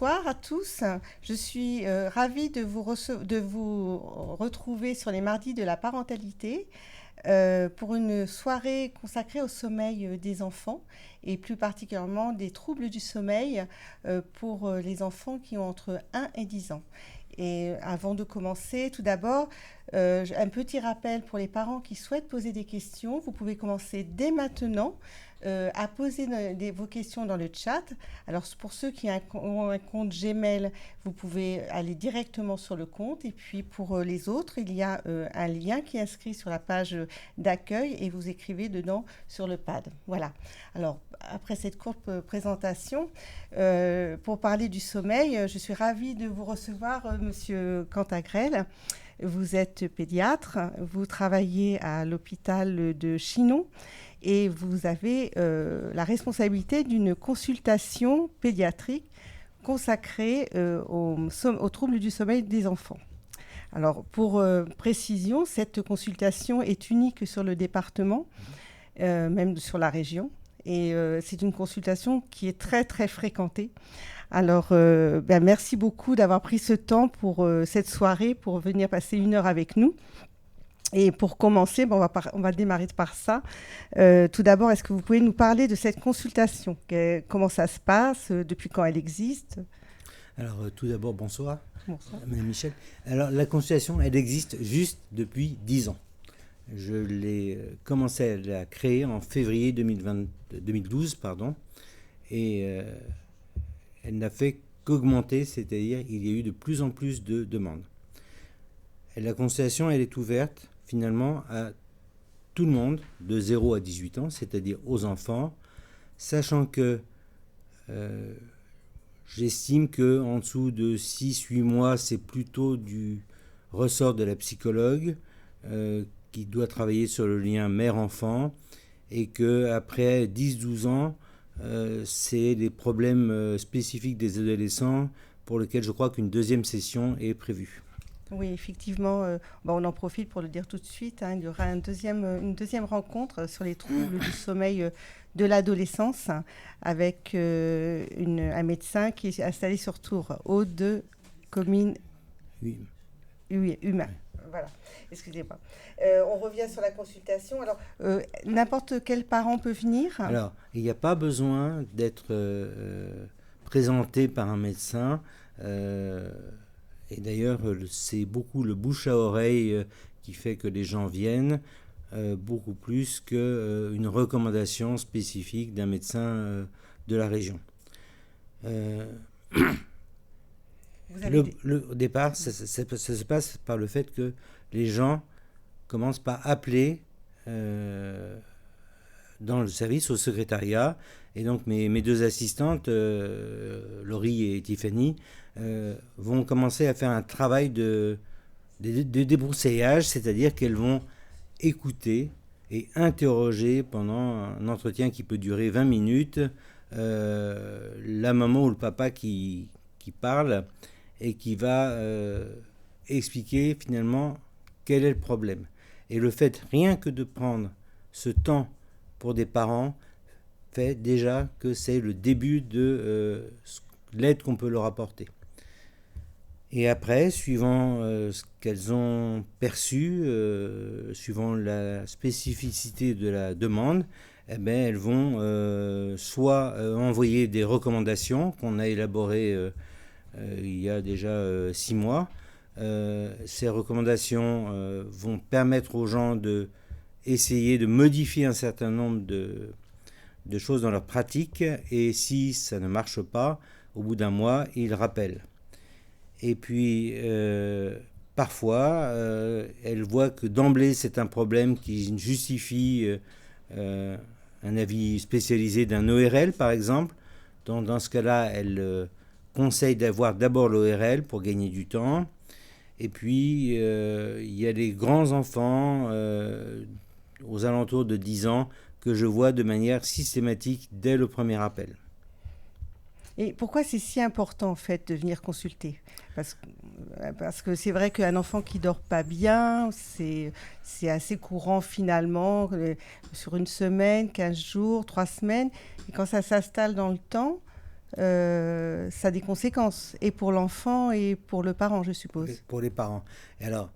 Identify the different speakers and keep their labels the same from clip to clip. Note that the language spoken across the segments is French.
Speaker 1: bonsoir à tous. Je suis ravie de vous retrouver sur les mardis de la parentalité pour une soirée consacrée au sommeil des enfants et plus particulièrement des troubles du sommeil pour les enfants qui ont entre 1 et 10 ans. Et avant de commencer, tout d'abord, un petit rappel pour les parents qui souhaitent poser des questions. Vous pouvez commencer dès maintenant à poser vos questions dans le chat. Alors, pour ceux qui ont un compte Gmail, vous pouvez aller directement sur le compte. Et puis, pour les autres, il y a un lien qui est inscrit sur la page d'accueil et vous écrivez dedans sur le pad. Voilà. Alors, après cette courte présentation, pour parler du sommeil, je suis ravie de vous recevoir, Monsieur Cantagrel. Vous êtes pédiatre, vous travaillez à l'hôpital de Chinon et vous avez la responsabilité d'une consultation pédiatrique consacrée aux troubles du sommeil des enfants. Alors, pour précision, cette consultation est unique sur le département, même sur la région. Et c'est une consultation qui est très, très fréquentée. Alors, merci beaucoup d'avoir pris ce temps pour cette soirée, pour venir passer 1 heure avec nous. Et pour commencer, on va démarrer par ça. Tout d'abord, est-ce que vous pouvez nous parler de cette consultation ? Comment ça se passe ? Depuis quand elle existe ?
Speaker 2: Alors, tout d'abord, bonsoir.
Speaker 1: Bonsoir.
Speaker 2: Madame Michel. Alors, la consultation, elle existe juste depuis 10 ans. Je l'ai commencé à la créer en février 2012, et elle n'a fait qu'augmenter, c'est-à-dire il y a eu de plus en plus de demandes. Et la consultation, elle est ouverte finalement à tout le monde, de 0 à 18 ans, c'est-à-dire aux enfants, sachant que j'estime qu'en dessous de 6-8 mois, c'est plutôt du ressort de la psychologue qui doit travailler sur le lien mère-enfant, et qu'après 10-12 ans, c'est les problèmes spécifiques des adolescents pour lesquels je crois qu'une deuxième session est prévue.
Speaker 1: Oui, effectivement, on en profite pour le dire tout de suite. Il y aura une deuxième rencontre sur les troubles du sommeil de l'adolescence avec un médecin qui est installé sur Tours, Aude Comines Humain. Voilà, excusez-moi. On revient sur la consultation. Alors, n'importe quel parent peut venir ?
Speaker 2: Alors, il n'y a pas besoin d'être présenté par un médecin. Et d'ailleurs, c'est beaucoup le bouche à oreille qui fait que les gens viennent, beaucoup plus qu'une recommandation spécifique d'un médecin de la région. Au départ, ça se passe par le fait que les gens commencent par appeler dans le service, au secrétariat, et donc mes deux assistantes, Laurie et Tiffany, vont commencer à faire un travail de débroussaillage, c'est-à-dire qu'elles vont écouter et interroger pendant un entretien qui peut durer 20 minutes la maman ou le papa qui parle et qui va expliquer finalement quel est le problème. Et le fait rien que de prendre ce temps pour des parents fait déjà que c'est le début de l'aide qu'on peut leur apporter. Et après, suivant ce qu'elles ont perçu, suivant la spécificité de la demande, elles vont soit envoyer des recommandations qu'on a élaborées il y a déjà 6 mois. Ces recommandations vont permettre aux gens d'essayer de modifier un certain nombre de choses dans leur pratique, et si ça ne marche pas, au bout d'un mois, ils rappellent. Et puis, parfois, elles voient que d'emblée, c'est un problème qui justifie un avis spécialisé d'un ORL, par exemple. Donc, dans ce cas-là, elles conseillent d'avoir d'abord l'ORL pour gagner du temps. Et puis, il y a les grands enfants aux alentours de 10 ans que je vois de manière systématique dès le premier appel.
Speaker 1: Et pourquoi c'est si important en fait de venir consulter ? Parce que c'est vrai qu'un enfant qui dort pas bien, c'est assez courant finalement, sur une semaine, 15 jours, 3 semaines. Et quand ça s'installe dans le temps, ça a des conséquences, et pour l'enfant et pour le parent, je suppose.
Speaker 2: Pour les parents. Et alors,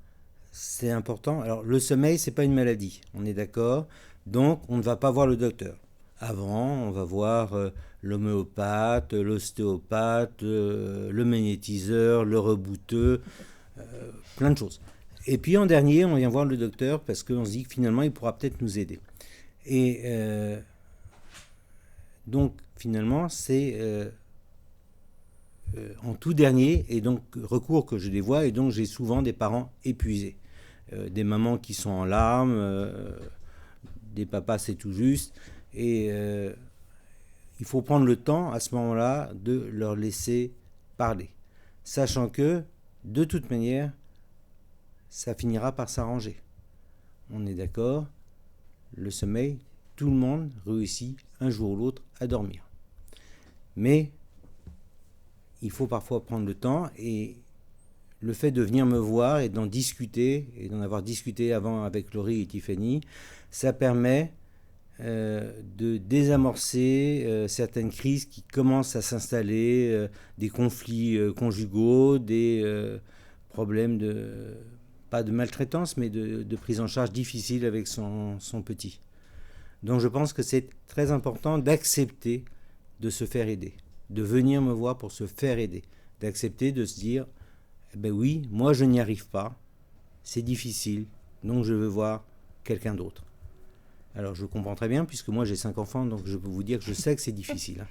Speaker 2: c'est important. Alors, le sommeil, c'est pas une maladie, on est d'accord. Donc, on ne va pas voir le docteur. Avant, on va voir l'homéopathe, l'ostéopathe, le magnétiseur, le rebouteux, plein de choses. Et puis en dernier, on vient voir le docteur parce qu'on se dit que finalement, il pourra peut-être nous aider. Et donc, finalement, c'est en tout dernier, et donc recours que je les vois, et donc j'ai souvent des parents épuisés. Des mamans qui sont en larmes, des papas c'est tout juste, et il faut prendre le temps à ce moment-là de leur laisser parler, sachant que de toute manière, ça finira par s'arranger. On est d'accord, le sommeil, tout le monde réussit un jour ou l'autre à dormir. Mais il faut parfois prendre le temps, et le fait de venir me voir et d'en discuter, et d'en avoir discuté avant avec Laurie et Tiffany, ça permet de désamorcer certaines crises qui commencent à s'installer, des conflits conjugaux, des problèmes de, pas de maltraitance, mais de prise en charge difficile avec son petit. Donc je pense que c'est très important d'accepter de se faire aider, de venir me voir pour se faire aider, d'accepter de se dire, ben oui, moi je n'y arrive pas, c'est difficile, donc je veux voir quelqu'un d'autre. Alors je comprends très bien, puisque moi j'ai 5 enfants, donc je peux vous dire que je sais que c'est difficile.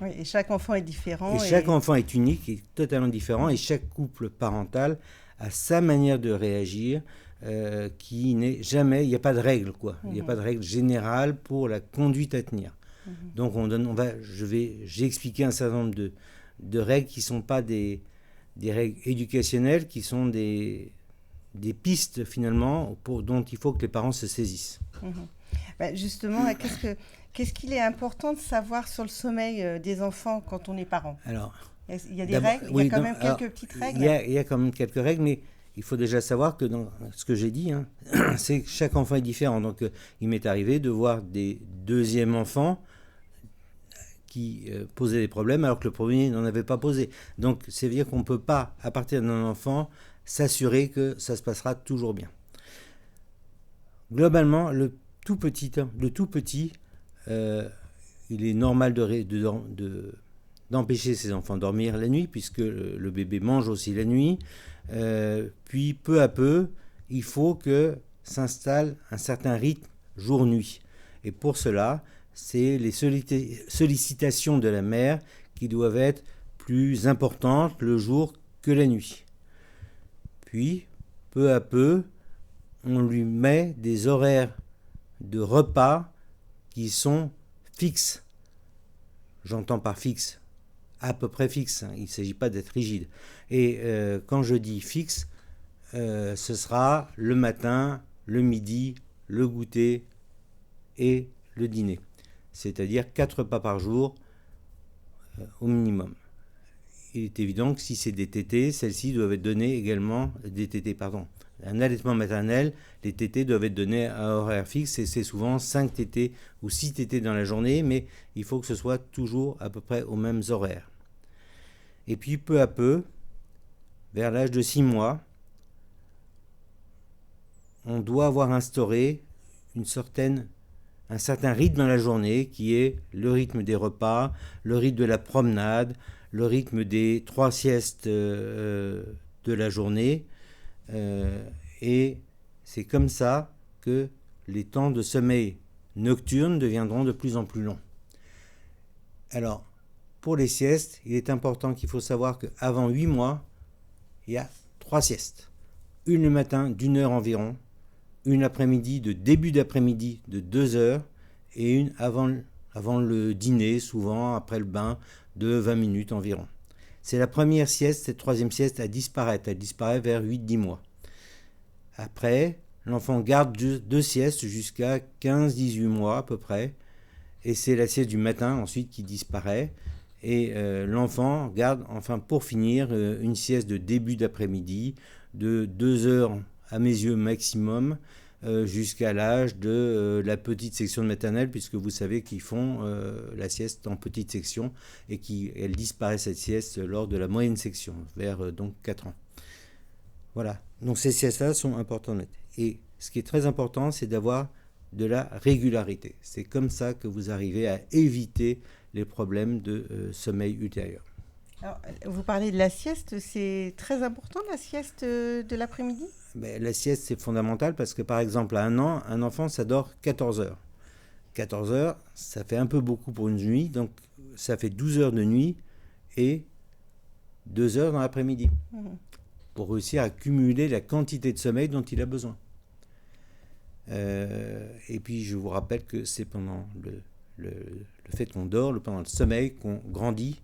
Speaker 1: Oui, et chaque enfant est différent.
Speaker 2: Et chaque enfant est unique, et totalement différent, et chaque couple parental a sa manière de réagir, qui n'est jamais, il n'y a pas de règle, quoi. Il n'y a pas de règle générale pour la conduite à tenir. Donc j'ai expliqué un certain nombre de règles qui ne sont pas des règles éducationnelles, qui sont des pistes finalement dont il faut que les parents se saisissent.
Speaker 1: Ben justement, qu'est-ce qu'il est important de savoir sur le sommeil des enfants quand on est parent?
Speaker 2: Alors,
Speaker 1: il y a des règles, il y a quand même quelques petites règles.
Speaker 2: Il y a quand même quelques règles, mais il faut déjà savoir que dans ce que j'ai dit, c'est que chaque enfant est différent. Donc il m'est arrivé de voir des deuxièmes enfants qui posaient des problèmes alors que le premier n'en avait pas posé. Donc c'est dire qu'on ne peut pas, à partir d'un enfant, s'assurer que ça se passera toujours bien. Globalement, le tout petit, il est normal d'empêcher ses enfants de dormir la nuit, puisque le bébé mange aussi la nuit. Puis peu à peu, il faut que s'installe un certain rythme jour-nuit. Et pour cela, c'est les sollicitations de la mère qui doivent être plus importantes le jour que la nuit. Puis, peu à peu, on lui met des horaires de repas qui sont fixes. J'entends par fixe, à peu près fixe, il ne s'agit pas d'être rigide. Et quand je dis fixe, ce sera le matin, le midi, le goûter et le dîner. C'est-à-dire 4 repas par jour au minimum. Il est évident que si c'est des tétés, celles-ci doivent être données également, un allaitement maternel, les tétés doivent être donnés à horaire fixe, et c'est souvent 5 tétés ou 6 tétés dans la journée, mais il faut que ce soit toujours à peu près aux mêmes horaires. Et puis peu à peu, vers l'âge de 6 mois, on doit avoir instauré un certain rythme dans la journée, qui est le rythme des repas, le rythme de la promenade, le rythme des 3 siestes de la journée, et c'est comme ça que les temps de sommeil nocturne deviendront de plus en plus longs. Alors, pour les siestes, il est important qu'il faut savoir qu'avant 8 mois, il y a 3 siestes. Une le matin d'1 heure environ, une l'après-midi de début d'après-midi de 2 heures, et une avant le dîner, souvent après le bain, de 20 minutes environ. C'est la première sieste, cette troisième sieste, à disparaître. Elle disparaît vers 8-10 mois. Après, l'enfant garde 2 siestes jusqu'à 15-18 mois à peu près, et c'est la sieste du matin ensuite qui disparaît, et l'enfant garde, enfin pour finir, une sieste de début d'après-midi de 2 heures à mes yeux maximum, jusqu'à l'âge de la petite section de maternelle, puisque vous savez qu'ils font la sieste en petite section et qu'elle disparaît cette sieste lors de la moyenne section, vers donc 4 ans. Voilà, donc ces siestes-là sont importantes. Et ce qui est très important, c'est d'avoir de la régularité. C'est comme ça que vous arrivez à éviter les problèmes de sommeil ultérieur.
Speaker 1: Alors, vous parlez de la sieste, c'est très important la sieste de l'après-midi?
Speaker 2: La sieste, c'est fondamental parce que, par exemple, à 1 an, un enfant, ça dort 14 heures. 14 heures, ça fait un peu beaucoup pour une nuit, donc ça fait 12 heures de nuit et 2 heures dans l'après-midi pour réussir à cumuler la quantité de sommeil dont il a besoin. Et puis, je vous rappelle que c'est pendant le fait qu'on dort, pendant le sommeil, qu'on grandit,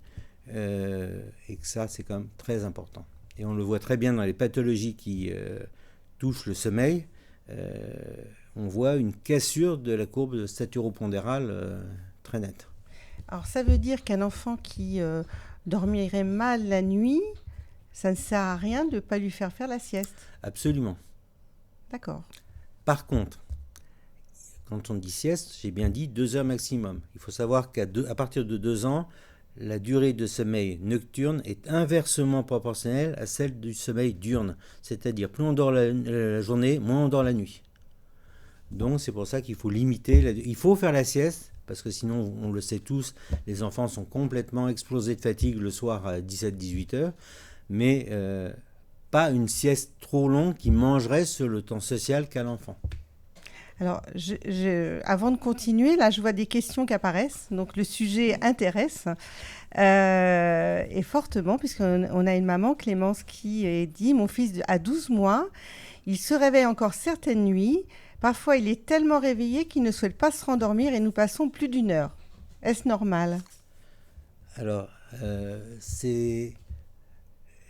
Speaker 2: et que ça, c'est quand même très important. Et on le voit très bien dans les pathologies qui touchent le sommeil. On voit une cassure de la courbe staturopondérale très nette.
Speaker 1: Alors, ça veut dire qu'un enfant qui dormirait mal la nuit, ça ne sert à rien de ne pas lui faire la sieste?
Speaker 2: Absolument.
Speaker 1: D'accord.
Speaker 2: Par contre, quand on dit sieste, j'ai bien dit 2 heures maximum. Il faut savoir qu'à partir de 2 ans, la durée de sommeil nocturne est inversement proportionnelle à celle du sommeil diurne. C'est-à-dire, plus on dort la journée, moins on dort la nuit. Donc, c'est pour ça qu'il faut limiter. Il faut faire la sieste, parce que sinon, on le sait tous, les enfants sont complètement explosés de fatigue le soir à 17-18 heures. Mais pas une sieste trop longue qui mangerait sur le temps social qu'a l'enfant.
Speaker 1: Alors, avant de continuer, là, je vois des questions qui apparaissent. Donc, le sujet intéresse et fortement, puisqu'on a une maman, Clémence, qui dit « Mon fils a 12 mois, il se réveille encore certaines nuits. Parfois, il est tellement réveillé qu'il ne souhaite pas se rendormir et nous passons plus d'1 heure. Est-ce normal ?»
Speaker 2: Alors,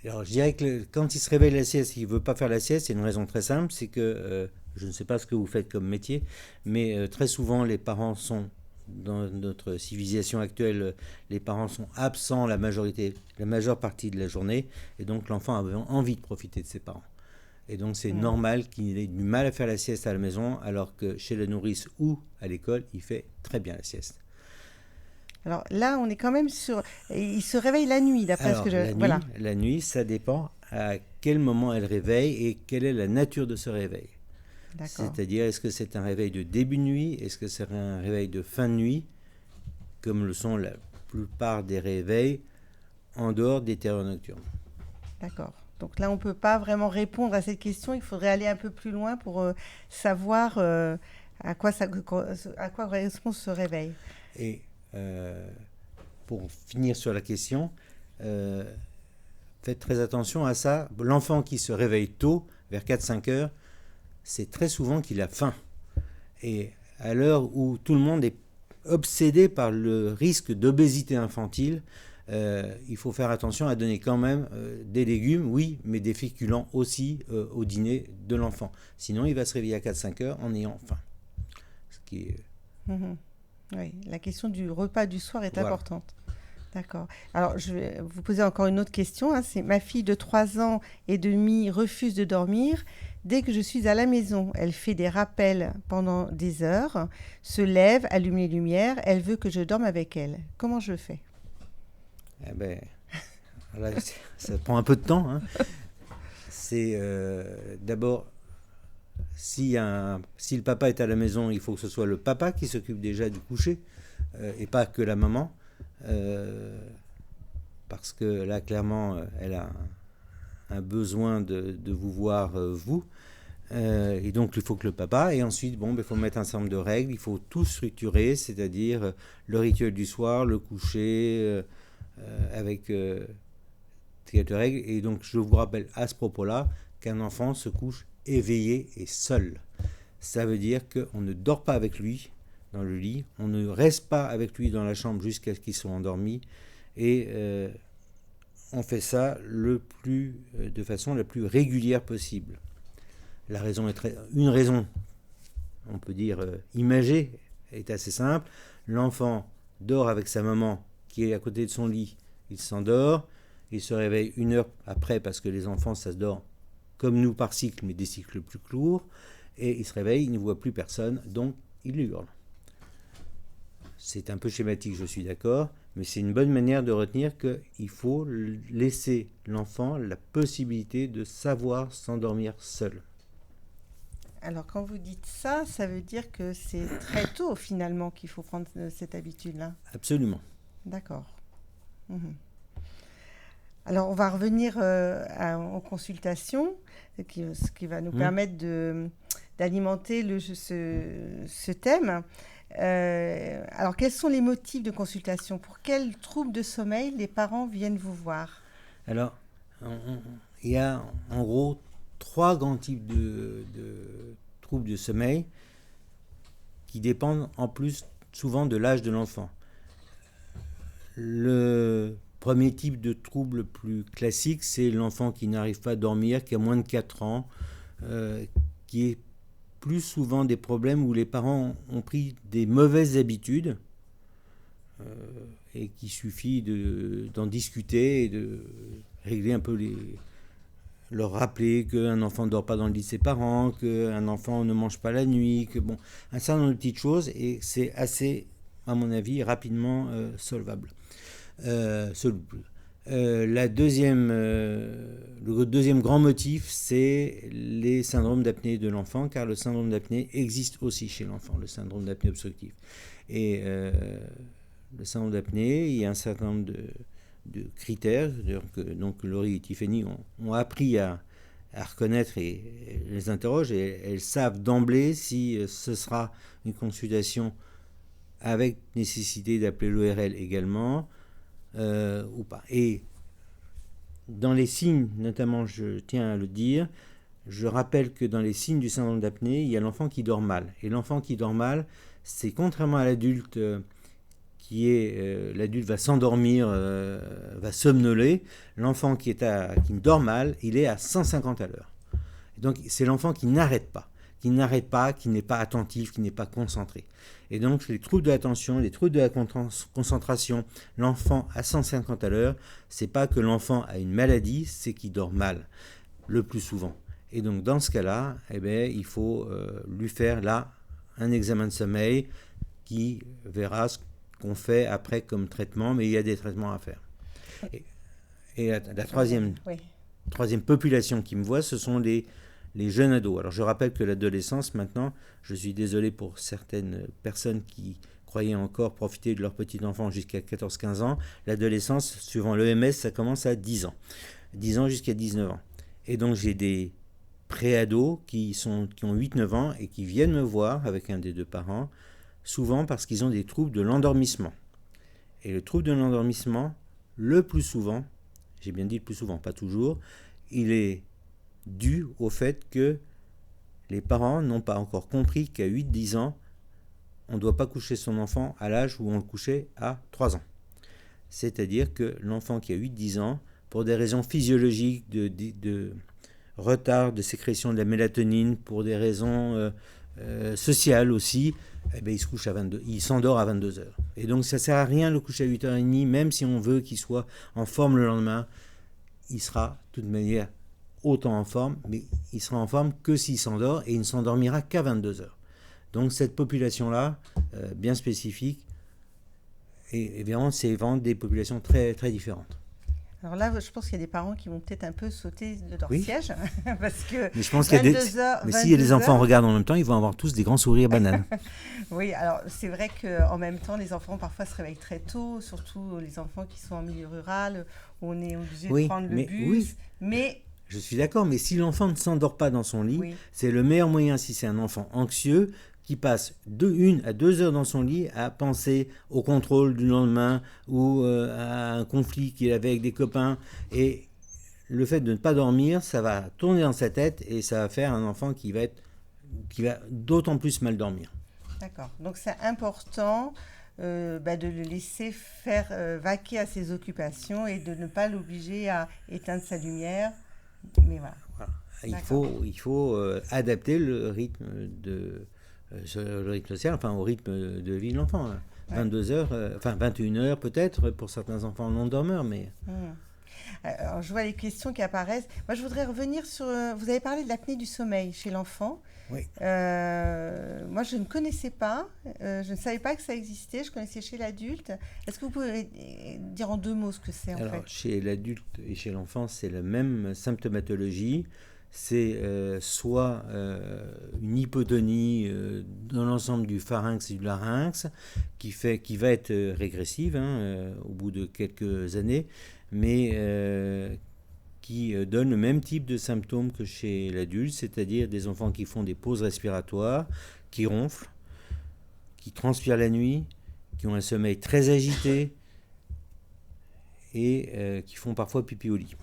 Speaker 2: Alors, je dirais que quand il se réveille la sieste, il ne veut pas faire la sieste, c'est une raison très simple, c'est que, je ne sais pas ce que vous faites comme métier, mais très souvent les parents sont, dans notre civilisation actuelle, les parents sont absents la majeure partie de la journée, et donc l'enfant a envie de profiter de ses parents. Et donc c'est normal qu'il ait du mal à faire la sieste à la maison, alors que chez la nourrice ou à l'école, il fait très bien la sieste.
Speaker 1: Alors là, on est quand même sur... Il se réveille la nuit, d'après ce que je...
Speaker 2: Voilà. La nuit, ça dépend à quel moment elle réveille et quelle est la nature de ce réveil. D'accord. C'est-à-dire, est-ce que c'est un réveil de début de nuit? Est-ce que c'est un réveil de fin de nuit? Comme le sont la plupart des réveils en dehors des terreurs nocturnes.
Speaker 1: D'accord. Donc là, on ne peut pas vraiment répondre à cette question. Il faudrait aller un peu plus loin pour savoir à quoi correspond ce réveil.
Speaker 2: Et pour finir sur la question, faites très attention à ça. L'enfant qui se réveille tôt, vers 4-5 heures, c'est très souvent qu'il a faim. Et à l'heure où tout le monde est obsédé par le risque d'obésité infantile, il faut faire attention à donner quand même des légumes, oui, mais des féculents aussi au dîner de l'enfant. Sinon, il va se réveiller à 4-5 heures en ayant faim. Ce qui est...
Speaker 1: Oui, la question du repas du soir est importante. D'accord. Alors, je vais vous poser encore une autre question. C'est ma fille de 3 ans et demi refuse de dormir. Dès que je suis à la maison, elle fait des rappels pendant des heures, se lève, allume les lumières. Elle veut que je dorme avec elle. Comment je fais?
Speaker 2: Là, ça prend un peu de temps. C'est d'abord... Si le papa est à la maison, il faut que ce soit le papa qui s'occupe déjà du coucher et pas que la maman. Parce que là, clairement, elle a un besoin de vous voir, vous. Et donc, il faut que le papa. Et ensuite, il faut mettre un certain nombre de règles. Il faut tout structurer, c'est-à-dire le rituel du soir, le coucher, avec quelques règles. Et donc, je vous rappelle à ce propos-là qu'un enfant se couche éveillé et seul. Ça veut dire qu'on ne dort pas avec lui dans le lit, on ne reste pas avec lui dans la chambre jusqu'à ce qu'il soit endormi, et on fait ça de façon la plus régulière possible. Une raison, on peut dire imagée, est assez simple. L'enfant dort avec sa maman qui est à côté de son lit, il s'endort, il se réveille 1 heure après, parce que les enfants, ça se dort comme nous par cycle, mais des cycles plus courts. et il se réveille, il ne voit plus personne, donc il hurle. C'est un peu schématique, je suis d'accord, mais c'est une bonne manière de retenir qu'il faut laisser l'enfant la possibilité de savoir s'endormir seul.
Speaker 1: Alors, quand vous dites ça, ça veut dire que c'est très tôt, finalement, qu'il faut prendre cette habitude-là.
Speaker 2: Absolument.
Speaker 1: D'accord. Mhm. Alors, on va revenir aux consultations, ce qui va nous permettre d'alimenter ce thème. Alors, quels sont les motifs de consultation? Pour quels troubles de sommeil les parents viennent vous voir?
Speaker 2: Alors, il y a en gros 3 grands types de troubles de sommeil qui dépendent en plus souvent de l'âge de l'enfant. Le premier type de trouble plus classique, c'est l'enfant qui n'arrive pas à dormir, qui a moins de 4 ans, qui est plus souvent des problèmes où les parents ont pris des mauvaises habitudes et qu'il suffit d'en discuter et de régler un peu leur rappeler qu'un enfant ne dort pas dans le lit de ses parents, qu'un enfant ne mange pas la nuit, que bon, un certain nombre de petites choses, et c'est assez, à mon avis, rapidement solvable. Le deuxième grand motif, c'est les syndromes d'apnée de l'enfant, car le syndrome d'apnée existe aussi chez l'enfant, le syndrome d'apnée obstructive. Et le syndrome d'apnée, il y a un certain nombre de critères, donc Laurie et Tiffany ont appris à reconnaître et les interrogent, et elles savent d'emblée si ce sera une consultation avec nécessité d'appeler l'ORL également, ou pas. Et dans les signes, notamment, je tiens à le dire, je rappelle que dans les signes du syndrome d'apnée, il y a l'enfant qui dort mal. Et l'enfant qui dort mal, c'est contrairement à l'adulte l'adulte va s'endormir, va somnoler. L'enfant qui dort mal, il est à 150 à l'heure. Et donc c'est l'enfant qui n'arrête pas, qui n'est pas attentif, qui n'est pas concentré. Et donc les troubles de l'attention, les troubles de la concentration, l'enfant à 150 à l'heure, c'est pas que l'enfant a une maladie, c'est qu'il dort mal, le plus souvent. Et donc dans ce cas-là, il faut lui faire là un examen de sommeil qui verra ce qu'on fait après comme traitement, mais il y a des traitements à faire. Et la troisième population qui me voit, ce sont les jeunes ados. Alors je rappelle que l'adolescence, maintenant, je suis désolé pour certaines personnes qui croyaient encore profiter de leur petit enfant jusqu'à 14-15 ans, l'adolescence, suivant l'OMS, ça commence à 10 ans. 10 ans jusqu'à 19 ans. Et donc j'ai des pré-ados qui ont 8-9 ans et qui viennent me voir avec un des deux parents, souvent parce qu'ils ont des troubles de l'endormissement. Et le trouble de l'endormissement, le plus souvent, j'ai bien dit le plus souvent, pas toujours, il est dû au fait que les parents n'ont pas encore compris qu'à 8-10 ans, on ne doit pas coucher son enfant à l'âge où on le couchait à 3 ans. C'est-à-dire que l'enfant qui a 8-10 ans, pour des raisons physiologiques de retard de sécrétion de la mélatonine, pour des raisons sociales aussi, il s'endort à 22h. Et donc ça ne sert à rien de le coucher à 8h30, même si on veut qu'il soit en forme le lendemain, il sera de toute manière autant en forme, mais il sera en forme que s'il s'endort, et il ne s'endormira qu'à 22h. Donc cette population-là, bien spécifique, et évidemment, c'est vraiment des populations très, très différentes.
Speaker 1: Alors là, je pense qu'il y a des parents qui vont peut-être un peu sauter de leur siège, parce que
Speaker 2: mais je pense qu'il y a mais s'il y a des enfants regardent en même temps, ils vont avoir tous des grands sourires bananes.
Speaker 1: Oui, alors c'est vrai qu'en même temps, les enfants parfois se réveillent très tôt, surtout les enfants qui sont en milieu rural, où on est obligé de prendre le bus. Mais
Speaker 2: je suis d'accord, mais si l'enfant ne s'endort pas dans son lit, c'est le meilleur moyen, si c'est un enfant anxieux, qui passe 1 à 2 heures dans son lit à penser au contrôle du lendemain ou à un conflit qu'il avait avec des copains. Et le fait de ne pas dormir, ça va tourner dans sa tête et ça va faire un enfant qui va d'autant plus mal dormir.
Speaker 1: D'accord. Donc c'est important de le laisser faire vaquer à ses occupations et de ne pas l'obliger à éteindre sa lumière. Mais voilà.
Speaker 2: Il faut adapter le rythme social, au rythme de vie de l'enfant. 22h, 21h peut-être pour certains enfants non dormeurs, mais...
Speaker 1: Alors, je vois les questions qui apparaissent. Moi, je voudrais revenir sur... vous avez parlé de l'apnée du sommeil chez l'enfant.
Speaker 2: Oui.
Speaker 1: Moi, je ne connaissais pas. Je ne savais pas que ça existait. Je connaissais chez l'adulte. Est-ce que vous pouvez dire en 2 mots ce que c'est, en
Speaker 2: Alors,
Speaker 1: fait?
Speaker 2: chez l'adulte et chez l'enfant, c'est la même symptomatologie. C'est soit une hypotonie dans l'ensemble du pharynx et du larynx qui va être régressive au bout de quelques années, mais qui donne le même type de symptômes que chez l'adulte, c'est-à-dire des enfants qui font des pauses respiratoires, qui ronflent, qui transpirent la nuit, qui ont un sommeil très agité et qui font parfois pipi au lit.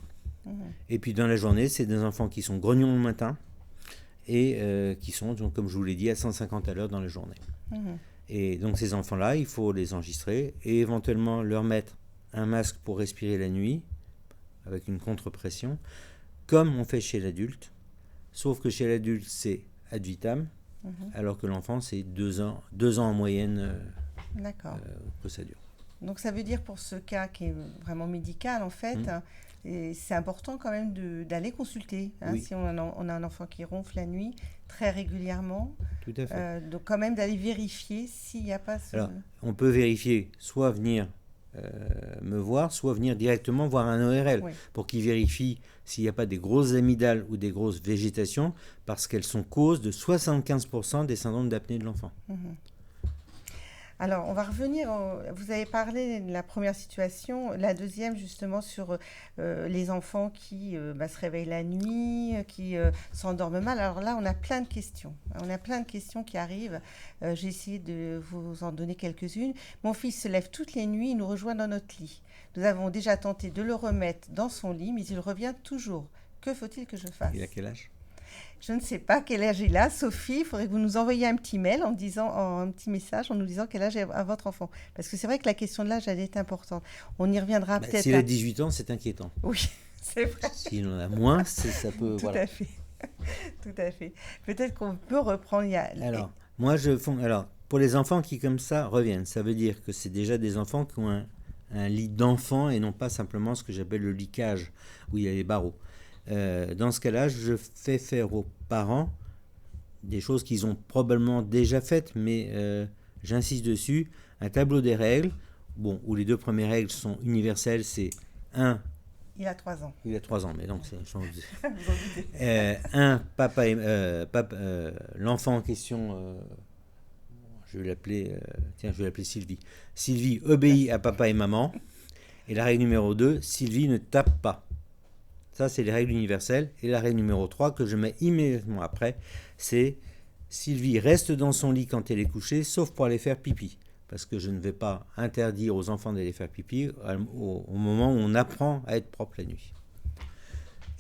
Speaker 2: Et puis dans la journée, c'est des enfants qui sont grognons le matin et qui sont, donc, comme je vous l'ai dit, à 150 à l'heure dans la journée. Et donc ces enfants-là, il faut les enregistrer et éventuellement leur mettre un masque pour respirer la nuit avec une contre-pression, comme on fait chez l'adulte, sauf que chez l'adulte, c'est ad vitam, alors que l'enfant, c'est 2 ans en moyenne que ça dure.
Speaker 1: Donc ça veut dire pour ce cas qui est vraiment médical, en fait, et c'est important quand même d'aller consulter,
Speaker 2: Oui.
Speaker 1: si on a un enfant qui ronfle la nuit très régulièrement.
Speaker 2: Tout à fait.
Speaker 1: Donc quand même d'aller vérifier s'il n'y a pas ce...
Speaker 2: Alors, on peut vérifier, soit venir me voir, soit venir directement voir un ORL pour qu'il vérifie s'il n'y a pas des grosses amygdales ou des grosses végétations, parce qu'elles sont cause de 75% des syndromes d'apnée de l'enfant.
Speaker 1: Alors, on va revenir, vous avez parlé de la première situation, la deuxième justement sur les enfants qui se réveillent la nuit, qui s'endorment mal. Alors là, on a plein de questions. On a plein de questions qui arrivent. J'ai essayé de vous en donner quelques-unes. Mon fils se lève toutes les nuits, il nous rejoint dans notre lit. Nous avons déjà tenté de le remettre dans son lit, mais il revient toujours. Que faut-il que je fasse?
Speaker 2: Il a quel âge?
Speaker 1: Je ne sais pas quel âge il a. Sophie, il faudrait que vous nous envoyiez un petit mail un petit message en nous disant quel âge a votre enfant. Parce que c'est vrai que la question de l'âge, elle est importante. On y reviendra peut-être.
Speaker 2: S'il a 18 ans, c'est inquiétant.
Speaker 1: Oui, c'est vrai.
Speaker 2: S'il en a moins, ça peut...
Speaker 1: Tout à fait. Tout à fait. Peut-être qu'on peut reprendre...
Speaker 2: Alors, pour les enfants qui, comme ça, reviennent, ça veut dire que c'est déjà des enfants qui ont un lit d'enfant et non pas simplement ce que j'appelle le lit cage, où il y a les barreaux. Dans ce cas-là, je fais faire aux parents des choses qu'ils ont probablement déjà faites, mais j'insiste dessus, un tableau des règles, où les 2 premières règles sont universelles, c'est 1...
Speaker 1: Il a 3 ans.
Speaker 2: Il a 3 ans, mais donc c'est... l'enfant en question, je vais l'appeler Sylvie. Sylvie obéit à papa et maman. Et la règle numéro 2, Sylvie ne tape pas. Ça, c'est les règles universelles. Et la règle numéro 3, que je mets immédiatement après, c'est Sylvie reste dans son lit quand elle est couchée, sauf pour aller faire pipi. Parce que je ne vais pas interdire aux enfants d'aller faire pipi au moment où on apprend à être propre la nuit.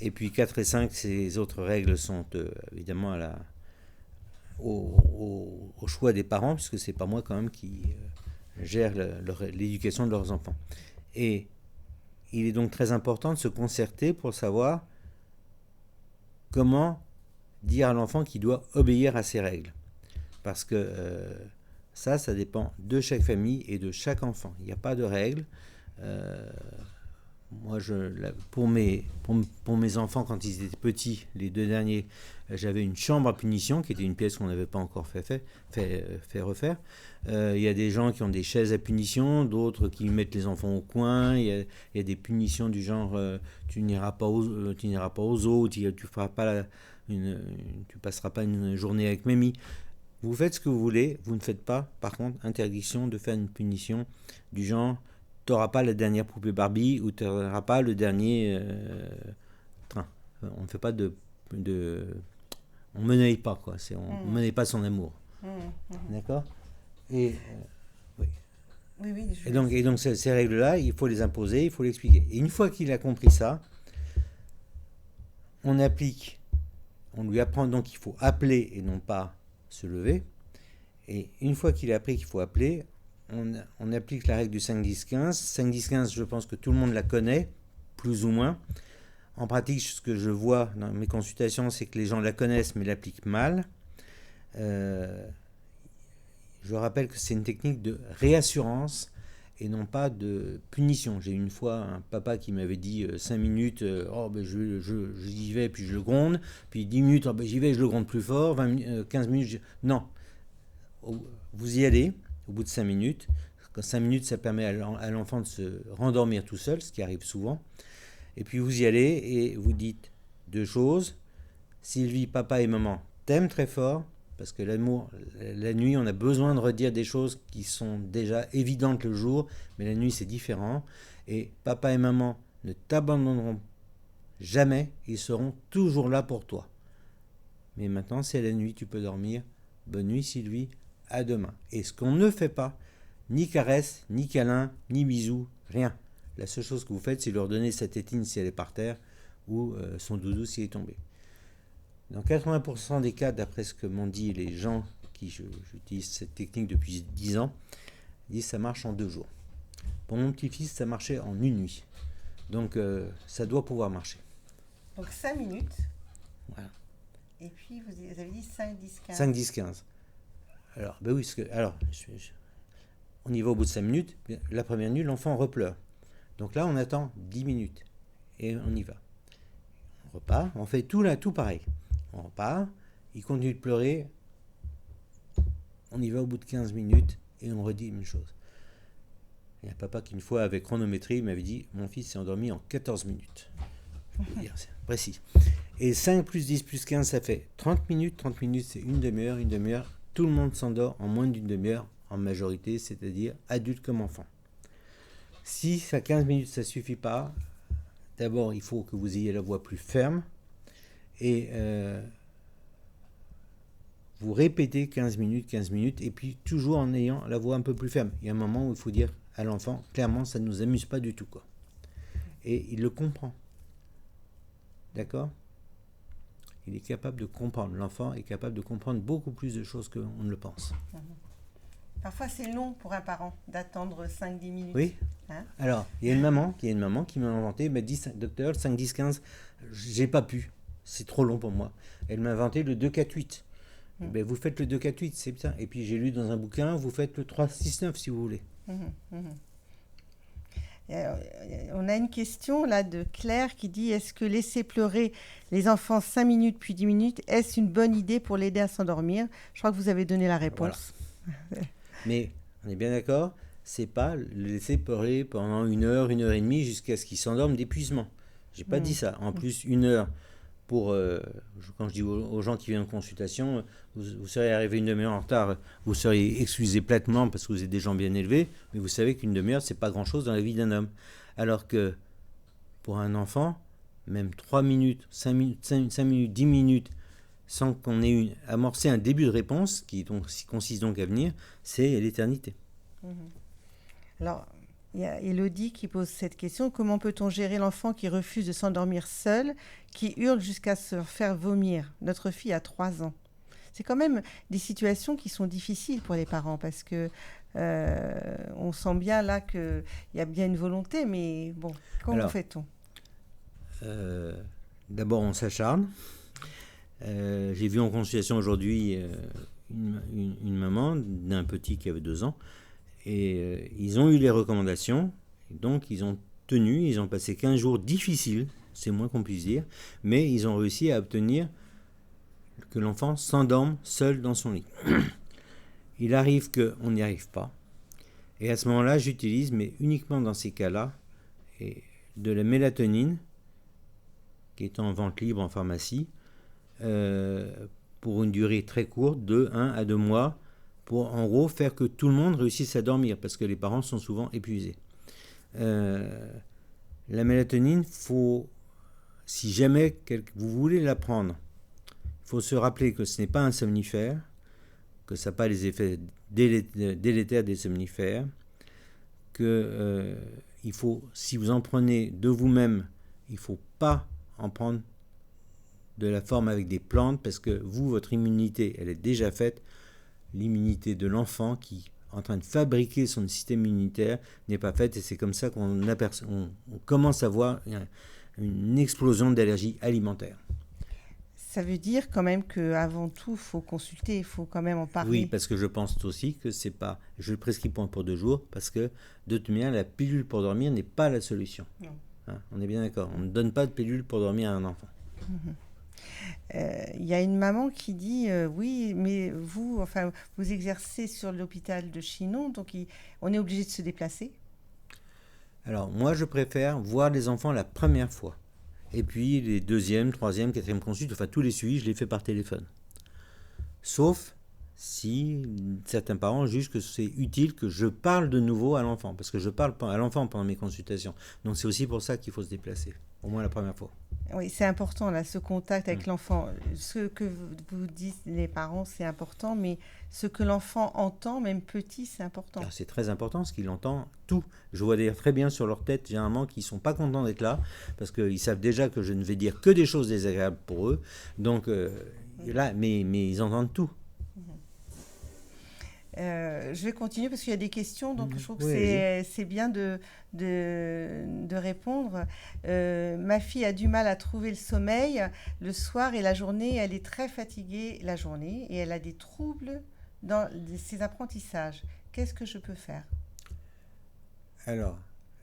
Speaker 2: Et puis 4 et 5, ces autres règles sont évidemment au choix des parents, puisque c'est pas moi quand même qui gère l'éducation de leurs enfants. Et il est donc très important de se concerter pour savoir comment dire à l'enfant qu'il doit obéir à ces règles. Parce que ça dépend de chaque famille et de chaque enfant. Il n'y a pas de règles. Moi, pour mes enfants, quand ils étaient petits, les 2 derniers, j'avais une chambre à punition, qui était une pièce qu'on n'avait pas encore fait refaire. Il y a des gens qui ont des chaises à punition, d'autres qui mettent les enfants au coin. Il y a des punitions du genre tu n'iras pas aux eaux, tu passeras pas une journée avec mamie. Vous faites ce que vous voulez, vous ne faites pas, par contre, interdiction de faire une punition du genre tu n'auras pas la dernière poupée Barbie ou tu n'auras pas le dernier train. On ne fait pas on ne menaille pas, quoi. On ne menaille pas son amour. D'accord? Et
Speaker 1: oui,
Speaker 2: et donc ces règles-là, il faut les imposer, il faut l'expliquer. Et une fois qu'il a compris ça, on lui apprend donc qu'il faut appeler et non pas se lever. Et une fois qu'il a appris qu'il faut appeler, on applique la règle du 5-10-15. 5-10-15, je pense que tout le monde la connaît, plus ou moins. En pratique, ce que je vois dans mes consultations, c'est que les gens la connaissent, mais l'appliquent mal. Je rappelle que c'est une technique de réassurance et non pas de punition. J'ai une fois un papa qui m'avait dit 5 minutes, j'y vais, puis je le gronde, puis 10 minutes, j'y vais, je le gronde plus fort, 15 minutes, non. Vous y allez, au bout de 5 minutes. 5 minutes, ça permet à l'enfant de se rendormir tout seul, ce qui arrive souvent. Et puis vous y allez et vous dites 2 choses. Sylvie, papa et maman t'aiment très fort, parce que l'amour, la nuit, on a besoin de redire des choses qui sont déjà évidentes le jour, mais la nuit, c'est différent. Et papa et maman ne t'abandonneront jamais, ils seront toujours là pour toi. Mais maintenant, c'est la nuit, tu peux dormir. Bonne nuit, Sylvie, à demain. Et ce qu'on ne fait pas, ni caresse, ni câlin, ni bisous, rien. La seule chose que vous faites, c'est leur donner sa tétine si elle est par terre, ou son doudou s'il est tombé. Dans 80% des cas, d'après ce que m'ont dit les gens qui j'utilise cette technique depuis 10 ans, ils disent que ça marche en 2 jours. Pour mon petit-fils, ça marchait en 1 nuit. Donc ça doit pouvoir marcher.
Speaker 1: Donc 5 minutes.
Speaker 2: Voilà.
Speaker 1: Et puis vous avez dit 5, 10, 15.
Speaker 2: 5, 10, 15. Alors, ben oui, on y va au bout de 5 minutes. La première nuit, l'enfant repleure. Donc là, on attend 10 minutes. Et on y va. On repart, on fait tout pareil. On repart, il continue de pleurer, on y va au bout de 15 minutes et on redit une chose. Il y a un papa qui une fois avec chronométrie m'avait dit « Mon fils s'est endormi en 14 minutes ». Je veux dire, c'est précis. Et 5 plus 10 plus 15, ça fait 30 minutes. 30 minutes, c'est une demi-heure. Tout le monde s'endort en moins d'une demi-heure, en majorité, c'est-à-dire adulte comme enfant. Si à 15 minutes, ça ne suffit pas, d'abord, il faut que vous ayez la voix plus ferme. Et vous répétez 15 minutes, et puis toujours en ayant la voix un peu plus ferme. Il y a un moment où il faut dire à l'enfant, clairement, ça ne nous amuse pas du tout, quoi. Et il le comprend. D'accord ? Il est capable de comprendre. L'enfant est capable de comprendre beaucoup plus de choses qu'on ne le pense.
Speaker 1: Parfois, c'est long pour un parent d'attendre 5-10 minutes.
Speaker 2: Oui. Hein ? Alors, il y a une maman qui m'a inventé, m'a dit, docteur, 5, 10, 15, j'ai pas pu. C'est trop long pour moi. Elle m'a inventé le 2-4-8. Ben, vous faites le 2-4-8, c'est bien. Et puis j'ai lu dans un bouquin, vous faites le 3-6-9 si vous voulez.
Speaker 1: On a une question là de Claire qui dit « Est-ce que laisser pleurer les enfants 5 minutes puis 10 minutes, est-ce une bonne idée pour l'aider à s'endormir ?» Je crois que vous avez donné la réponse.
Speaker 2: Voilà. Mais on est bien d'accord, c'est pas le laisser pleurer pendant 1 heure, 1 heure et demie jusqu'à ce qu'il s'endorme d'épuisement. J'ai pas dit ça. En plus, 1 heure pour, quand je dis aux gens qui viennent en consultation, vous serez arrivé 1 demi-heure en retard, vous seriez excusé platement parce que vous êtes des gens bien élevés, mais vous savez qu'1 demi-heure, c'est pas grand-chose dans la vie d'un homme. Alors que pour un enfant, même 3 minutes, 5 minutes, 10 minutes, sans qu'on ait amorcé un début de réponse, qui consiste donc à venir, c'est l'éternité.
Speaker 1: Alors, il y a Élodie qui pose cette question. Comment peut-on gérer l'enfant qui refuse de s'endormir seul, qui hurle jusqu'à se faire vomir ? Notre fille a 3 ans. C'est quand même des situations qui sont difficiles pour les parents parce que on sent bien là qu'il y a bien une volonté, mais bon, comment fait-on ?
Speaker 2: D'abord, on s'acharne. J'ai vu en consultation aujourd'hui une maman d'un petit qui avait 2 ans. Et ils ont eu les recommandations, et donc ils ont tenu, ils ont passé 15 jours difficiles, c'est moins qu'on puisse dire, mais ils ont réussi à obtenir que l'enfant s'endorme seul dans son lit. Il arrive qu'on n'y arrive pas, et à ce moment-là, j'utilise, mais uniquement dans ces cas-là, de la mélatonine, qui est en vente libre en pharmacie, pour une durée très courte, de 1 à 2 mois, pour en gros faire que tout le monde réussisse à dormir, parce que les parents sont souvent épuisés. La mélatonine, si jamais vous voulez la prendre, il faut se rappeler que ce n'est pas un somnifère, que ça n'a pas les effets délétères des somnifères, que si vous en prenez de vous-même, il ne faut pas en prendre de la forme avec des plantes, parce que votre immunité, elle est déjà faite. L'immunité de l'enfant qui est en train de fabriquer son système immunitaire n'est pas faite, et c'est comme ça qu'on commence à voir une explosion d'allergies alimentaires.
Speaker 1: Ça veut dire quand même qu'avant tout, il faut consulter, il faut quand même en parler.
Speaker 2: Oui, parce que je pense aussi que c'est pas. Je le prescris pas pour 2 jours, parce que de toute manière, la pilule pour dormir n'est pas la solution.
Speaker 1: Non.
Speaker 2: Hein, on est bien d'accord. On ne donne pas de pilule pour dormir à un enfant.
Speaker 1: Il y a une maman qui dit oui, mais vous, enfin, vous exercez sur l'hôpital de Chinon, donc on est obligé de se déplacer.
Speaker 2: Alors, moi, je préfère voir les enfants la première fois. Et puis, les deuxième, troisième, quatrième consultes, enfin, tous les suivis, je les fais par téléphone. Sauf si certains parents jugent que c'est utile que je parle de nouveau à l'enfant, parce que je parle à l'enfant pendant mes consultations. Donc, c'est aussi pour ça qu'il faut se déplacer, au moins la première fois.
Speaker 1: Oui, c'est important, là, ce contact avec l'enfant. Ce que vous dites, les parents, c'est important, mais ce que l'enfant entend, même petit, c'est important.
Speaker 2: Alors, c'est très important, parce qu'il entend tout. Je vois d'ailleurs très bien sur leur tête, généralement, qu'ils ne sont pas contents d'être là, parce qu'ils savent déjà que je ne vais dire que des choses désagréables pour eux. Donc, là, mais ils entendent tout.
Speaker 1: Je vais continuer parce qu'il y a des questions, donc je trouve que
Speaker 2: Oui,
Speaker 1: c'est bien de répondre. Ma fille a du mal à trouver le sommeil le soir et la journée. Elle est très fatiguée la journée et elle a des troubles dans ses apprentissages. Qu'est-ce que je peux faire?
Speaker 2: Alors,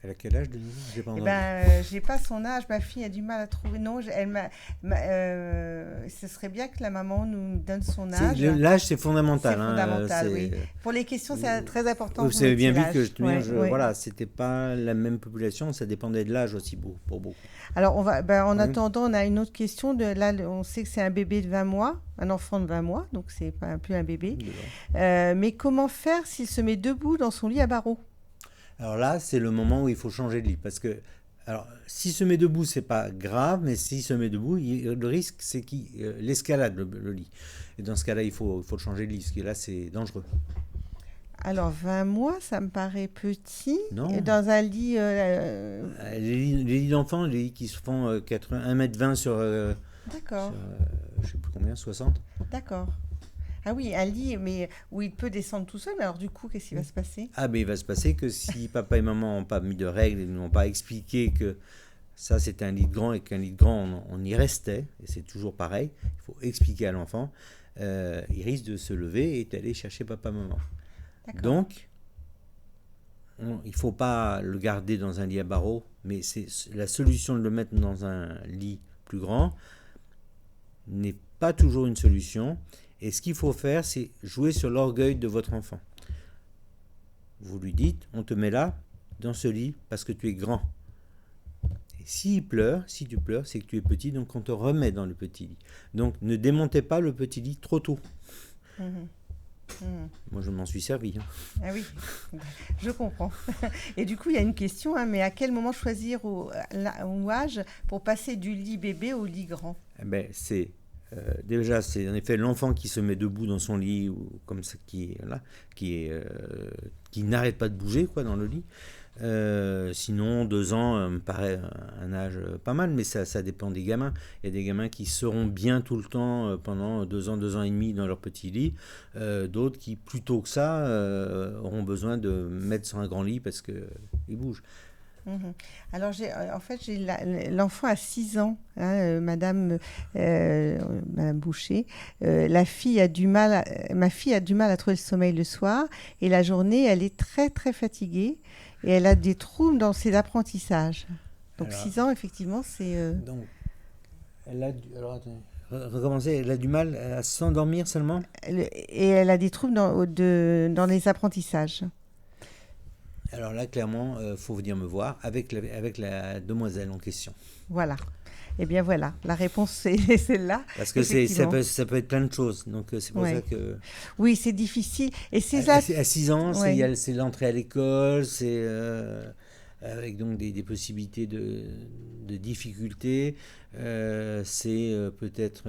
Speaker 2: elle a quel âge de nouveau? J'ai pas
Speaker 1: Eh
Speaker 2: entendu.
Speaker 1: ben, j'ai pas son âge. Ma fille a du mal à trouver. Non, ce serait bien que la maman nous donne son âge.
Speaker 2: L'âge, c'est
Speaker 1: C'est
Speaker 2: fondamental.
Speaker 1: fondamental, oui. Pour les questions, c'est très important que
Speaker 2: Vous
Speaker 1: vous
Speaker 2: avez bien
Speaker 1: mettiez
Speaker 2: vu que
Speaker 1: l'âge. Ouais, ouais.
Speaker 2: voilà, c'était pas la même population, ça dépendait de l'âge aussi pour beaucoup.
Speaker 1: Alors, en
Speaker 2: Oui.
Speaker 1: attendant, on a une autre question. Là, on sait que c'est un bébé de 20 mois, un enfant de 20 mois, donc c'est pas plus un bébé. Mais comment faire s'il se met debout dans son lit à barreaux?
Speaker 2: Alors là, c'est le moment où il faut changer de lit. Parce que, alors, s'il se met debout, c'est pas grave, mais s'il se met debout, le risque, c'est qu'il l'escalade, le lit. Et dans ce cas-là, il faut le changer de lit, parce que là, c'est dangereux.
Speaker 1: Alors, 20 mois, ça me paraît petit. Et
Speaker 2: Non.
Speaker 1: dans un lit...
Speaker 2: Les lits d'enfants, les lits qui se font 1,20 m sur,
Speaker 1: D'accord,
Speaker 2: je sais plus combien, 60.
Speaker 1: d'accord. Ah oui, un lit, mais où il peut descendre tout seul. Mais alors, du coup, qu'est-ce qui va se passer?
Speaker 2: Ah, mais il va se passer que si papa et maman n'ont pas mis de règles et n'ont pas expliqué que ça c'était un lit de grand et qu'un lit de grand on y restait, et c'est toujours pareil, il faut expliquer à l'enfant, il risque de se lever et d'aller chercher papa-maman.
Speaker 1: D'accord.
Speaker 2: Donc, il ne faut pas le garder dans un lit à barreaux, mais c'est la solution de le mettre dans un lit plus grand n'est pas toujours une solution. Et ce qu'il faut faire, c'est jouer sur l'orgueil de votre enfant. Vous lui dites, on te met là, dans ce lit, parce que tu es grand. Et s'il pleure, si tu pleures, c'est que tu es petit, donc on te remet dans le petit lit. Donc ne démontez pas le petit lit trop tôt.
Speaker 1: Mhm. Mhm.
Speaker 2: Moi, je m'en suis servi.
Speaker 1: Ah oui, je comprends. Et du coup, il y a une question, hein, mais à quel moment choisir au âge pour passer du lit bébé au lit grand?
Speaker 2: Eh ben, déjà, c'est en effet l'enfant qui se met debout dans son lit, ou comme ça, qui n'arrête pas de bouger quoi, dans le lit. Sinon, 2 ans me paraît un âge pas mal, mais ça dépend des gamins. Il y a des gamins qui seront bien tout le temps pendant 2 ans, 2 ans et demi dans leur petit lit. D'autres qui, plus tôt que ça, auront besoin de mettre sur un grand lit parce qu'ils bougent.
Speaker 1: Mhm. Alors, en fait, j'ai l'enfant à 6 ans, hein, Madame Boucher. Ma fille a du mal à trouver le sommeil le soir et la journée, elle est très, très fatiguée et elle a des troubles dans ses apprentissages. Donc,
Speaker 2: Alors,
Speaker 1: 6 ans, effectivement, c'est...
Speaker 2: donc, alors, attendez. Recommencer, elle a du mal à s'endormir seulement.
Speaker 1: Et elle a des troubles dans les apprentissages.
Speaker 2: Alors là, clairement, faut venir me voir avec la demoiselle en question.
Speaker 1: Voilà. Eh bien, voilà. La réponse, c'est celle-là,
Speaker 2: Parce que
Speaker 1: effectivement.
Speaker 2: ça peut être plein de choses. Donc c'est pour
Speaker 1: Ouais.
Speaker 2: ça que...
Speaker 1: Oui, c'est difficile. Et ces
Speaker 2: À 6 ans,
Speaker 1: ouais.
Speaker 2: c'est l'entrée à l'école, c'est avec donc des possibilités de difficultés. C'est peut-être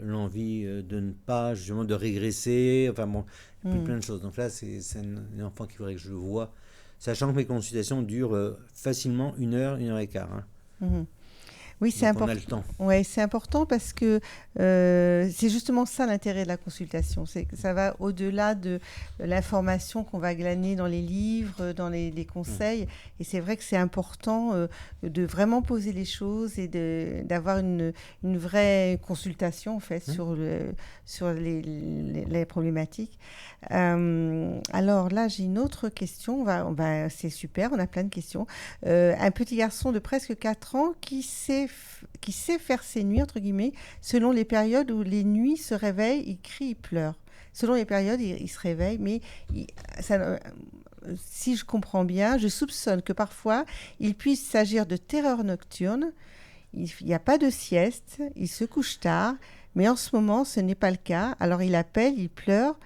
Speaker 2: l'envie de ne pas, justement, de régresser. Enfin bon, plein de choses. Donc là, c'est un enfant qu'il faudrait que je vois. Sachant que mes consultations durent facilement 1 heure, 1 heure et quart. Hein.
Speaker 1: Mhm. Oui, c'est
Speaker 2: Donc on a
Speaker 1: important.
Speaker 2: le temps.
Speaker 1: Ouais, c'est important parce que c'est justement ça l'intérêt de la consultation. C'est que ça va au-delà de l'information qu'on va glaner dans les livres, dans les conseils. Et c'est vrai que c'est important de vraiment poser les choses et d'avoir une vraie consultation en fait sur les problématiques. Alors là, j'ai une autre question. C'est super, on a plein de questions. Un petit garçon de presque 4 ans qui sait faire ses nuits, entre guillemets, selon les périodes où les nuits se réveillent, il crie, il pleure. Selon les périodes, il se réveille, mais si je comprends bien, je soupçonne que parfois, il puisse s'agir de terreur nocturne. Il n'y a pas de sieste, il se couche tard, mais en ce moment, ce n'est pas le cas. Alors il appelle, il pleure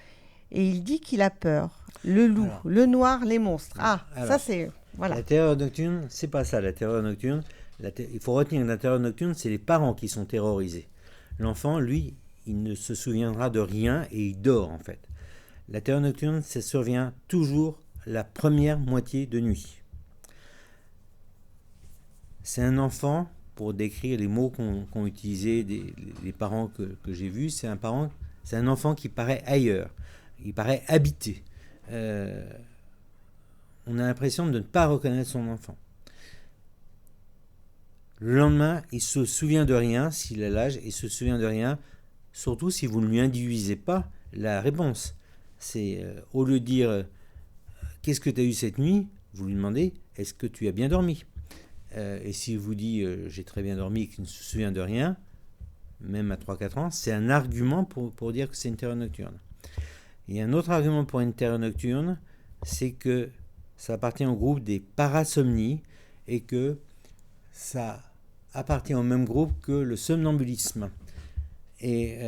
Speaker 1: et il dit qu'il a peur. Le loup,
Speaker 2: Alors,
Speaker 1: le noir, les monstres. Ah, ça
Speaker 2: alors,
Speaker 1: c'est... Voilà.
Speaker 2: la terreur nocturne, c'est pas ça. La terreur nocturne, il faut retenir que la terreur nocturne, c'est les parents qui sont terrorisés. L'enfant, lui, il ne se souviendra de rien et il dort en fait. La terreur nocturne, ça survient toujours la première moitié de nuit. C'est un enfant, pour décrire les mots qu'ont utilisés les parents que j'ai vus, c'est un enfant qui paraît ailleurs, il paraît habité. On a l'impression de ne pas reconnaître son enfant. Le lendemain, il se souvient de rien, s'il a l'âge, il se souvient de rien, surtout si vous ne lui induisez pas la réponse. C'est au lieu de dire qu'est-ce que tu as eu cette nuit, vous lui demandez est-ce que tu as bien dormi. Et s'il vous dit j'ai très bien dormi et qu'il ne se souvient de rien, même à 3-4 ans, c'est un argument pour dire que c'est une terreur nocturne. Et un autre argument pour une terreur nocturne, c'est que ça appartient au groupe des parasomnies et que ça appartient au même groupe que le somnambulisme. Et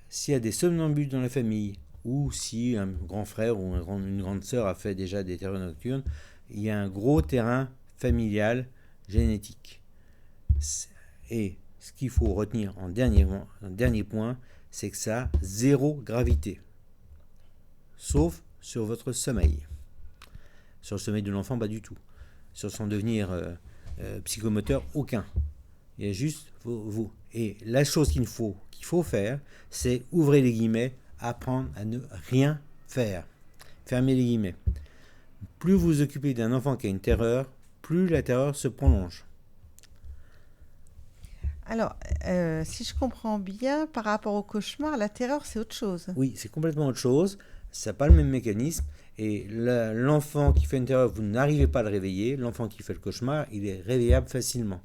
Speaker 2: s'il y a des somnambules dans la famille, ou si un grand frère ou une grande sœur a fait déjà des terreurs nocturnes, il y a un gros terrain familial génétique. Et ce qu'il faut retenir en dernier point, c'est que ça a 0 gravité. Sauf sur votre sommeil. Sur le sommeil de l'enfant, pas du tout. Sur son devenir psychomoteur, aucun. Il y a juste vous. Et la chose qu'il faut faire, c'est, ouvrez les guillemets, apprendre à ne rien faire. Fermez les guillemets. Plus vous vous occupez d'un enfant qui a une terreur, plus la terreur se prolonge.
Speaker 1: Alors, si je comprends bien, par rapport au cauchemar, la terreur, c'est autre chose.
Speaker 2: Oui, c'est complètement autre chose. Ça n'a pas le même mécanisme. Et l'enfant qui fait une terreur, vous n'arrivez pas à le réveiller. L'enfant qui fait le cauchemar, il est réveillable facilement.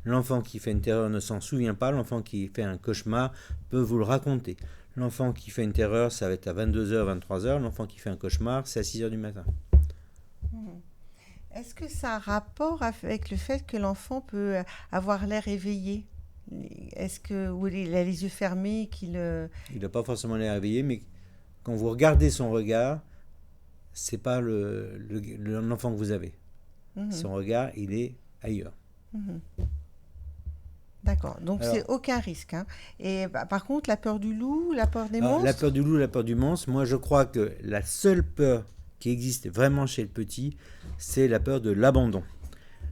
Speaker 2: L'enfant qui fait une terreur ne s'en souvient pas. L'enfant qui fait un cauchemar peut vous le raconter. L'enfant qui fait une terreur, ça va être à 22h, 23h. L'enfant qui fait un cauchemar, c'est à 6h du matin.
Speaker 1: Est-ce que ça a un rapport avec le fait que l'enfant peut avoir l'air éveillé? Est-ce qu'il a les yeux fermés, qu'il...
Speaker 2: Il n'a pas forcément l'air éveillé, mais quand vous regardez son regard, c'est pas l'enfant que vous avez. Son regard, il est ailleurs.
Speaker 1: D'accord, donc c'est aucun risque. Hein. Et par contre, la peur du loup, la peur des monstres?
Speaker 2: La peur du loup, la peur du monstre, moi je crois que la seule peur qui existe vraiment chez le petit, c'est la peur de l'abandon.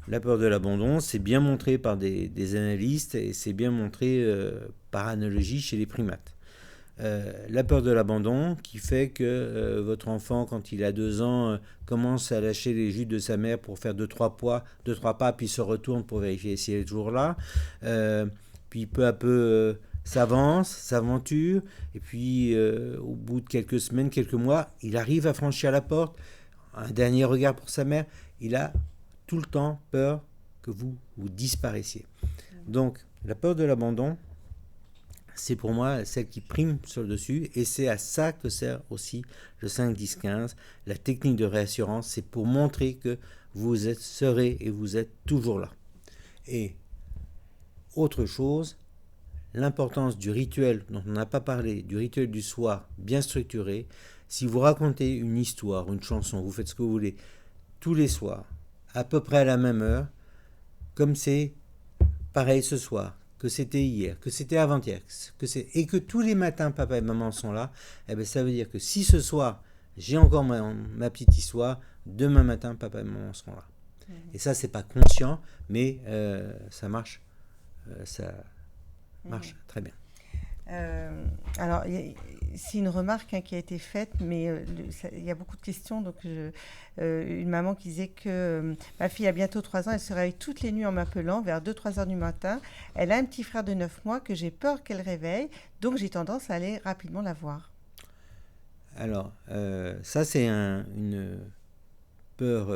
Speaker 2: La peur de l'abandon, c'est bien montré par des analystes et c'est bien montré par analogie chez les primates. La peur de l'abandon qui fait que votre enfant, quand il a 2 ans, commence à lâcher les jus de sa mère pour faire 2-3 pas, puis se retourne pour vérifier si elle est toujours là. Puis peu à peu s'aventure, et puis au bout de quelques semaines, quelques mois, il arrive à franchir la porte. Un dernier regard pour sa mère, il a tout le temps peur que vous disparaissiez. Donc la peur de l'abandon, c'est pour moi celle qui prime sur le dessus, et c'est à ça que sert aussi le 5-10-15. La technique de réassurance, c'est pour montrer que vous serez et vous êtes toujours là. Et autre chose, l'importance du rituel dont on n'a pas parlé, du rituel du soir bien structuré. Si vous racontez une histoire, une chanson, vous faites ce que vous voulez, tous les soirs, à peu près à la même heure, comme c'est pareil ce soir, que c'était hier, que c'était avant-hier, et que tous les matins papa et maman sont là, eh bien, ça veut dire que si ce soir j'ai encore ma petite histoire, demain matin papa et maman seront là. Et ça, c'est pas conscient, mais ça marche ça marche très bien.
Speaker 1: Alors, c'est une remarque qui a été faite, mais il y a beaucoup de questions. Donc, une maman qui disait que ma fille a bientôt 3 ans, elle se réveille toutes les nuits en m'appelant vers 2-3 heures du matin. Elle a un petit frère de 9 mois que j'ai peur qu'elle réveille, donc j'ai tendance à aller rapidement la voir.
Speaker 2: Alors, ça c'est une peur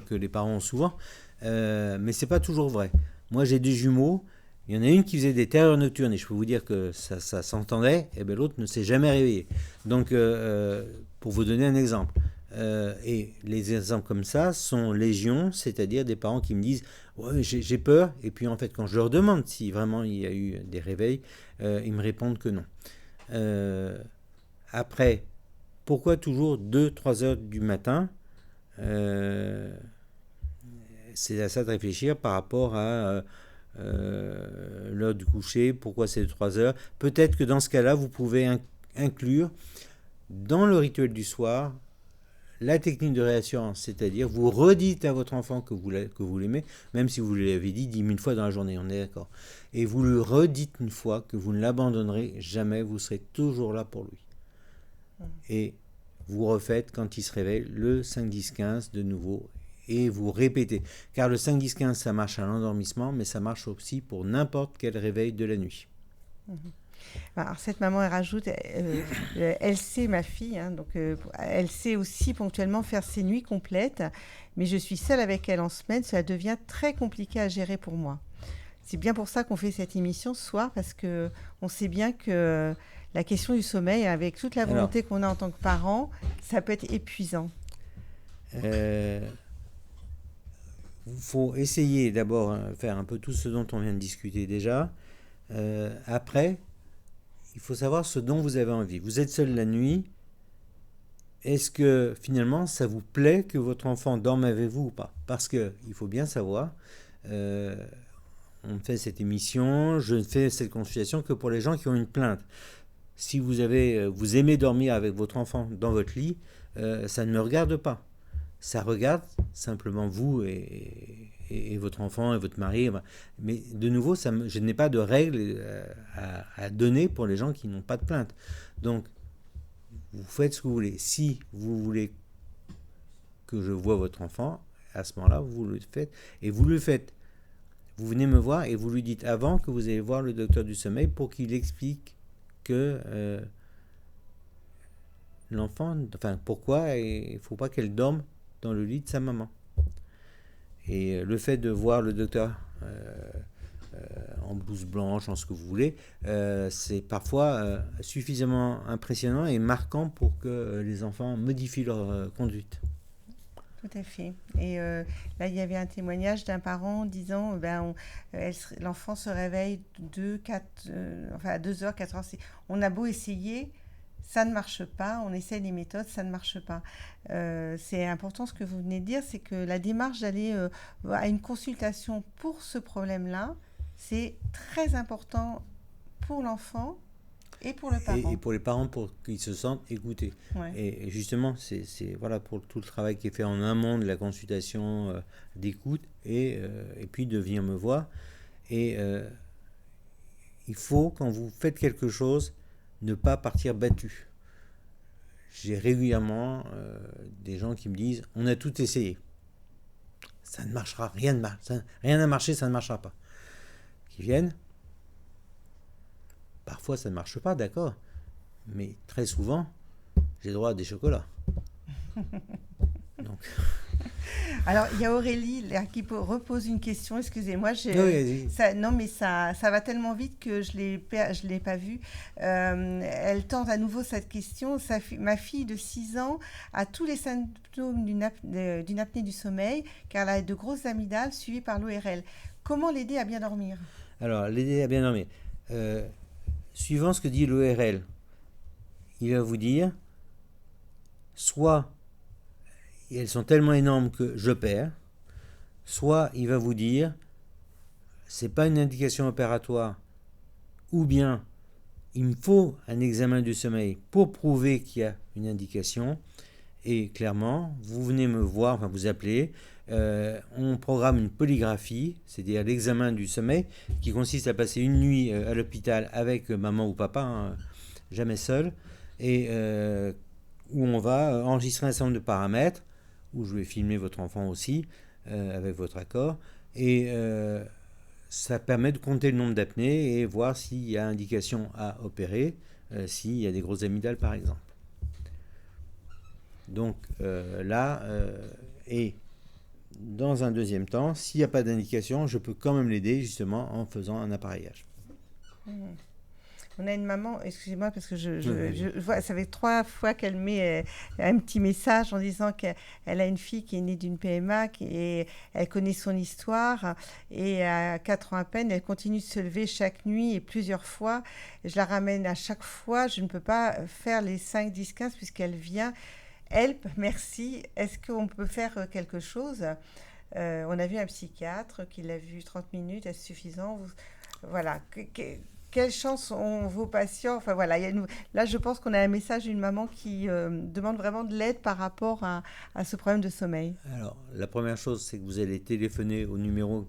Speaker 2: que les parents ont souvent, mais c'est pas toujours vrai. Moi j'ai des jumeaux, il y en a une qui faisait des terreurs nocturnes et je peux vous dire que ça s'entendait, et ben l'autre ne s'est jamais réveillé. Donc, pour vous donner un exemple, et les exemples comme ça sont légion, c'est-à-dire des parents qui me disent ouais, j'ai peur, et puis en fait quand je leur demande si vraiment il y a eu des réveils, ils me répondent que non. Après, pourquoi toujours 2-3 heures du matin? C'est à ça de réfléchir par rapport à l'heure du coucher, pourquoi c'est 3 heures. Peut-être que dans ce cas-là, vous pouvez inclure dans le rituel du soir la technique de réassurance, c'est-à-dire vous redites à votre enfant que vous l'aimez, même si vous lui avez dit 10 000 fois dans la journée, on est d'accord. Et vous lui redites une fois que vous ne l'abandonnerez jamais, vous serez toujours là pour lui. Et vous refaites quand il se réveille le 5, 10, 15 de nouveau et vous répétez. Car le 5, 10, 15 ça marche à l'endormissement, mais ça marche aussi pour n'importe quel réveil de la nuit.
Speaker 1: Alors, cette maman, elle rajoute, elle sait, ma fille, hein, donc elle sait aussi ponctuellement faire ses nuits complètes, mais je suis seule avec elle en semaine, cela devient très compliqué à gérer pour moi. C'est bien pour ça qu'on fait cette émission ce soir, parce qu'on sait bien que la question du sommeil, avec toute la volonté qu'on a en tant que parent, ça peut être épuisant.
Speaker 2: Il faut essayer d'abord faire un peu tout ce dont on vient de discuter déjà. Après, il faut savoir ce dont vous avez envie. Vous êtes seul la nuit. Est-ce que finalement ça vous plaît que votre enfant dorme avec vous ou pas? Parce qu'il faut bien savoir, on fait cette émission, je ne fais cette consultation que pour les gens qui ont une plainte. Si vous aimez dormir avec votre enfant dans votre lit, ça ne me regarde pas. Ça regarde simplement vous et votre enfant et votre mari. Mais de nouveau, je n'ai pas de règles à donner pour les gens qui n'ont pas de plainte. Donc, vous faites ce que vous voulez. Si vous voulez que je voie votre enfant, à ce moment-là, vous le faites. Et vous le faites. Vous venez me voir et vous lui dites avant que vous allez voir le docteur du sommeil pour qu'il explique que l'enfant, enfin pourquoi il ne faut pas qu'elle dorme dans le lit de sa maman. Et le fait de voir le docteur en blouse blanche, en ce que vous voulez, c'est parfois suffisamment impressionnant et marquant pour que les enfants modifient leur conduite.
Speaker 1: Tout à fait. Et là, il y avait un témoignage d'un parent disant l'enfant se réveille à 2 heures, 4 heures. On a beau essayer, ça ne marche pas. On essaye les méthodes, ça ne marche pas. C'est important ce que vous venez de dire, c'est que la démarche d'aller à une consultation pour ce problème-là, c'est très important pour l'enfant et pour le parent.
Speaker 2: Et pour les parents, pour qu'ils se sentent écoutés. Ouais. Et justement, c'est voilà, pour tout le travail qui est fait en amont de la consultation, d'écoute, et puis de venir me voir. Et il faut, quand vous faites quelque chose, ne pas partir battu. J'ai régulièrement des gens qui me disent « On a tout essayé. Ça ne marchera, rien n'a marché, ça ne marchera pas. » Qui viennent. Parfois, ça ne marche pas, d'accord. Mais très souvent, j'ai droit à des chocolats. Donc.
Speaker 1: Alors, il y a Aurélie là, qui repose une question. Excusez-moi. Non, mais ça va tellement vite que je ne l'ai pas vue. Elle tente à nouveau cette question. Ma fille de 6 ans a tous les symptômes d'une apnée du sommeil, car elle a de grosses amygdales suivies par l'ORL. Comment l'aider à bien dormir?
Speaker 2: Alors, l'aider à bien dormir. Suivant ce que dit l'ORL, il va vous dire, soit elles sont tellement énormes que je perds, soit il va vous dire, c'est pas une indication opératoire, ou bien il me faut un examen du sommeil pour prouver qu'il y a une indication, et clairement, vous venez me voir, enfin vous appelez, On programme une polygraphie, c'est-à-dire l'examen du sommeil, qui consiste à passer une nuit à l'hôpital avec maman ou papa, hein, jamais seul, et où on va enregistrer un certain nombre de paramètres, où je vais filmer votre enfant aussi, avec votre accord, et ça permet de compter le nombre d'apnées et voir s'il y a indication à opérer, s'il y a des grosses amygdales par exemple. Donc et dans un deuxième temps, s'il n'y a pas d'indication, je peux quand même l'aider justement en faisant un appareillage.
Speaker 1: On a une maman, excusez-moi parce que je vois, ça fait 3 fois qu'elle met un petit message en disant qu'elle a une fille qui est née d'une PMA et elle connaît son histoire et à 4 ans à peine, elle continue de se lever chaque nuit et plusieurs fois. Je la ramène à chaque fois, je ne peux pas faire les 5, 10, 15 puisqu'elle vient. Help, merci, est-ce qu'on peut faire quelque chose? On a vu un psychiatre qui l'a vu 30 minutes, est-ce suffisant? Voilà. Quelle chance ont vos patients? Enfin voilà, là je pense qu'on a un message d'une maman qui demande vraiment de l'aide par rapport à ce problème de sommeil.
Speaker 2: Alors, la première chose, c'est que vous allez téléphoner au numéro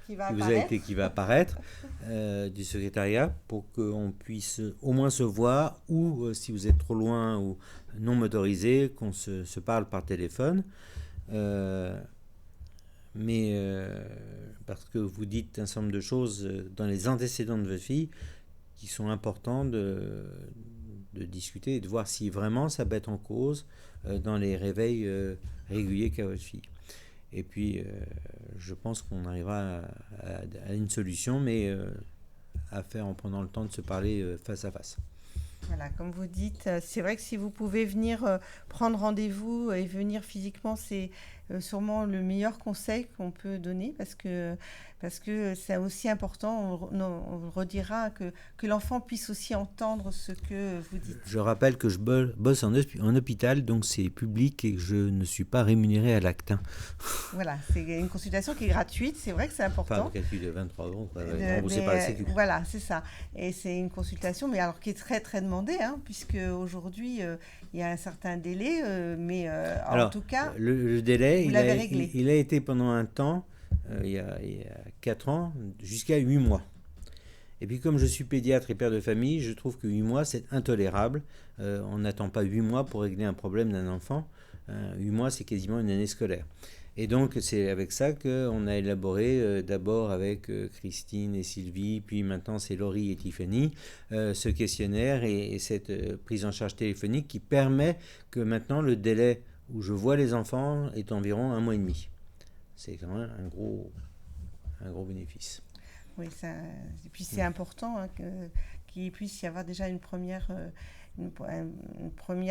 Speaker 2: qui va apparaître du secrétariat pour qu'on puisse au moins se voir ou si vous êtes trop loin ou non motorisé, qu'on se parle par téléphone. Parce que vous dites un certain nombre de choses dans les antécédents de votre fille qui sont importants de discuter et de voir si vraiment ça peut être en cause dans les réveils réguliers qu'a votre fille. Et puis, je pense qu'on arrivera à une solution, mais à faire en prenant le temps de se parler face à face.
Speaker 1: Voilà, comme vous dites, c'est vrai que si vous pouvez venir prendre rendez-vous et venir physiquement, c'est sûrement le meilleur conseil qu'on peut donner parce que c'est aussi important, on redira que l'enfant puisse aussi entendre ce que vous dites.
Speaker 2: Je rappelle que je bosse en hôpital, donc c'est public et que je ne suis pas rémunéré à l'acte.
Speaker 1: Voilà, c'est une consultation qui est gratuite, c'est vrai que c'est important.
Speaker 2: Enfin, calcul de 23 €, remboursé par la Sécu.
Speaker 1: Voilà, c'est ça. Et c'est une consultation, mais alors qui est très très demandée, hein, puisque aujourd'hui il y a un certain délai, mais alors, en tout cas,
Speaker 2: le délai,
Speaker 1: vous l'avez réglé.
Speaker 2: Il a été pendant un temps, il y a 4 ans, jusqu'à 8 mois. Et puis comme je suis pédiatre et père de famille, je trouve que 8 mois c'est intolérable. On n'attend pas 8 mois pour régler un problème d'un enfant. 8 mois c'est quasiment une année scolaire. Et donc c'est avec ça qu'on a élaboré d'abord avec Christine et Sylvie, puis maintenant c'est Laurie et Tiffany, ce questionnaire et cette prise en charge téléphonique qui permet que maintenant le délai où je vois les enfants est environ 1 mois et demi. C'est quand même un gros bénéfice.
Speaker 1: Oui, et puis c'est important hein, qu'il puisse y avoir déjà une première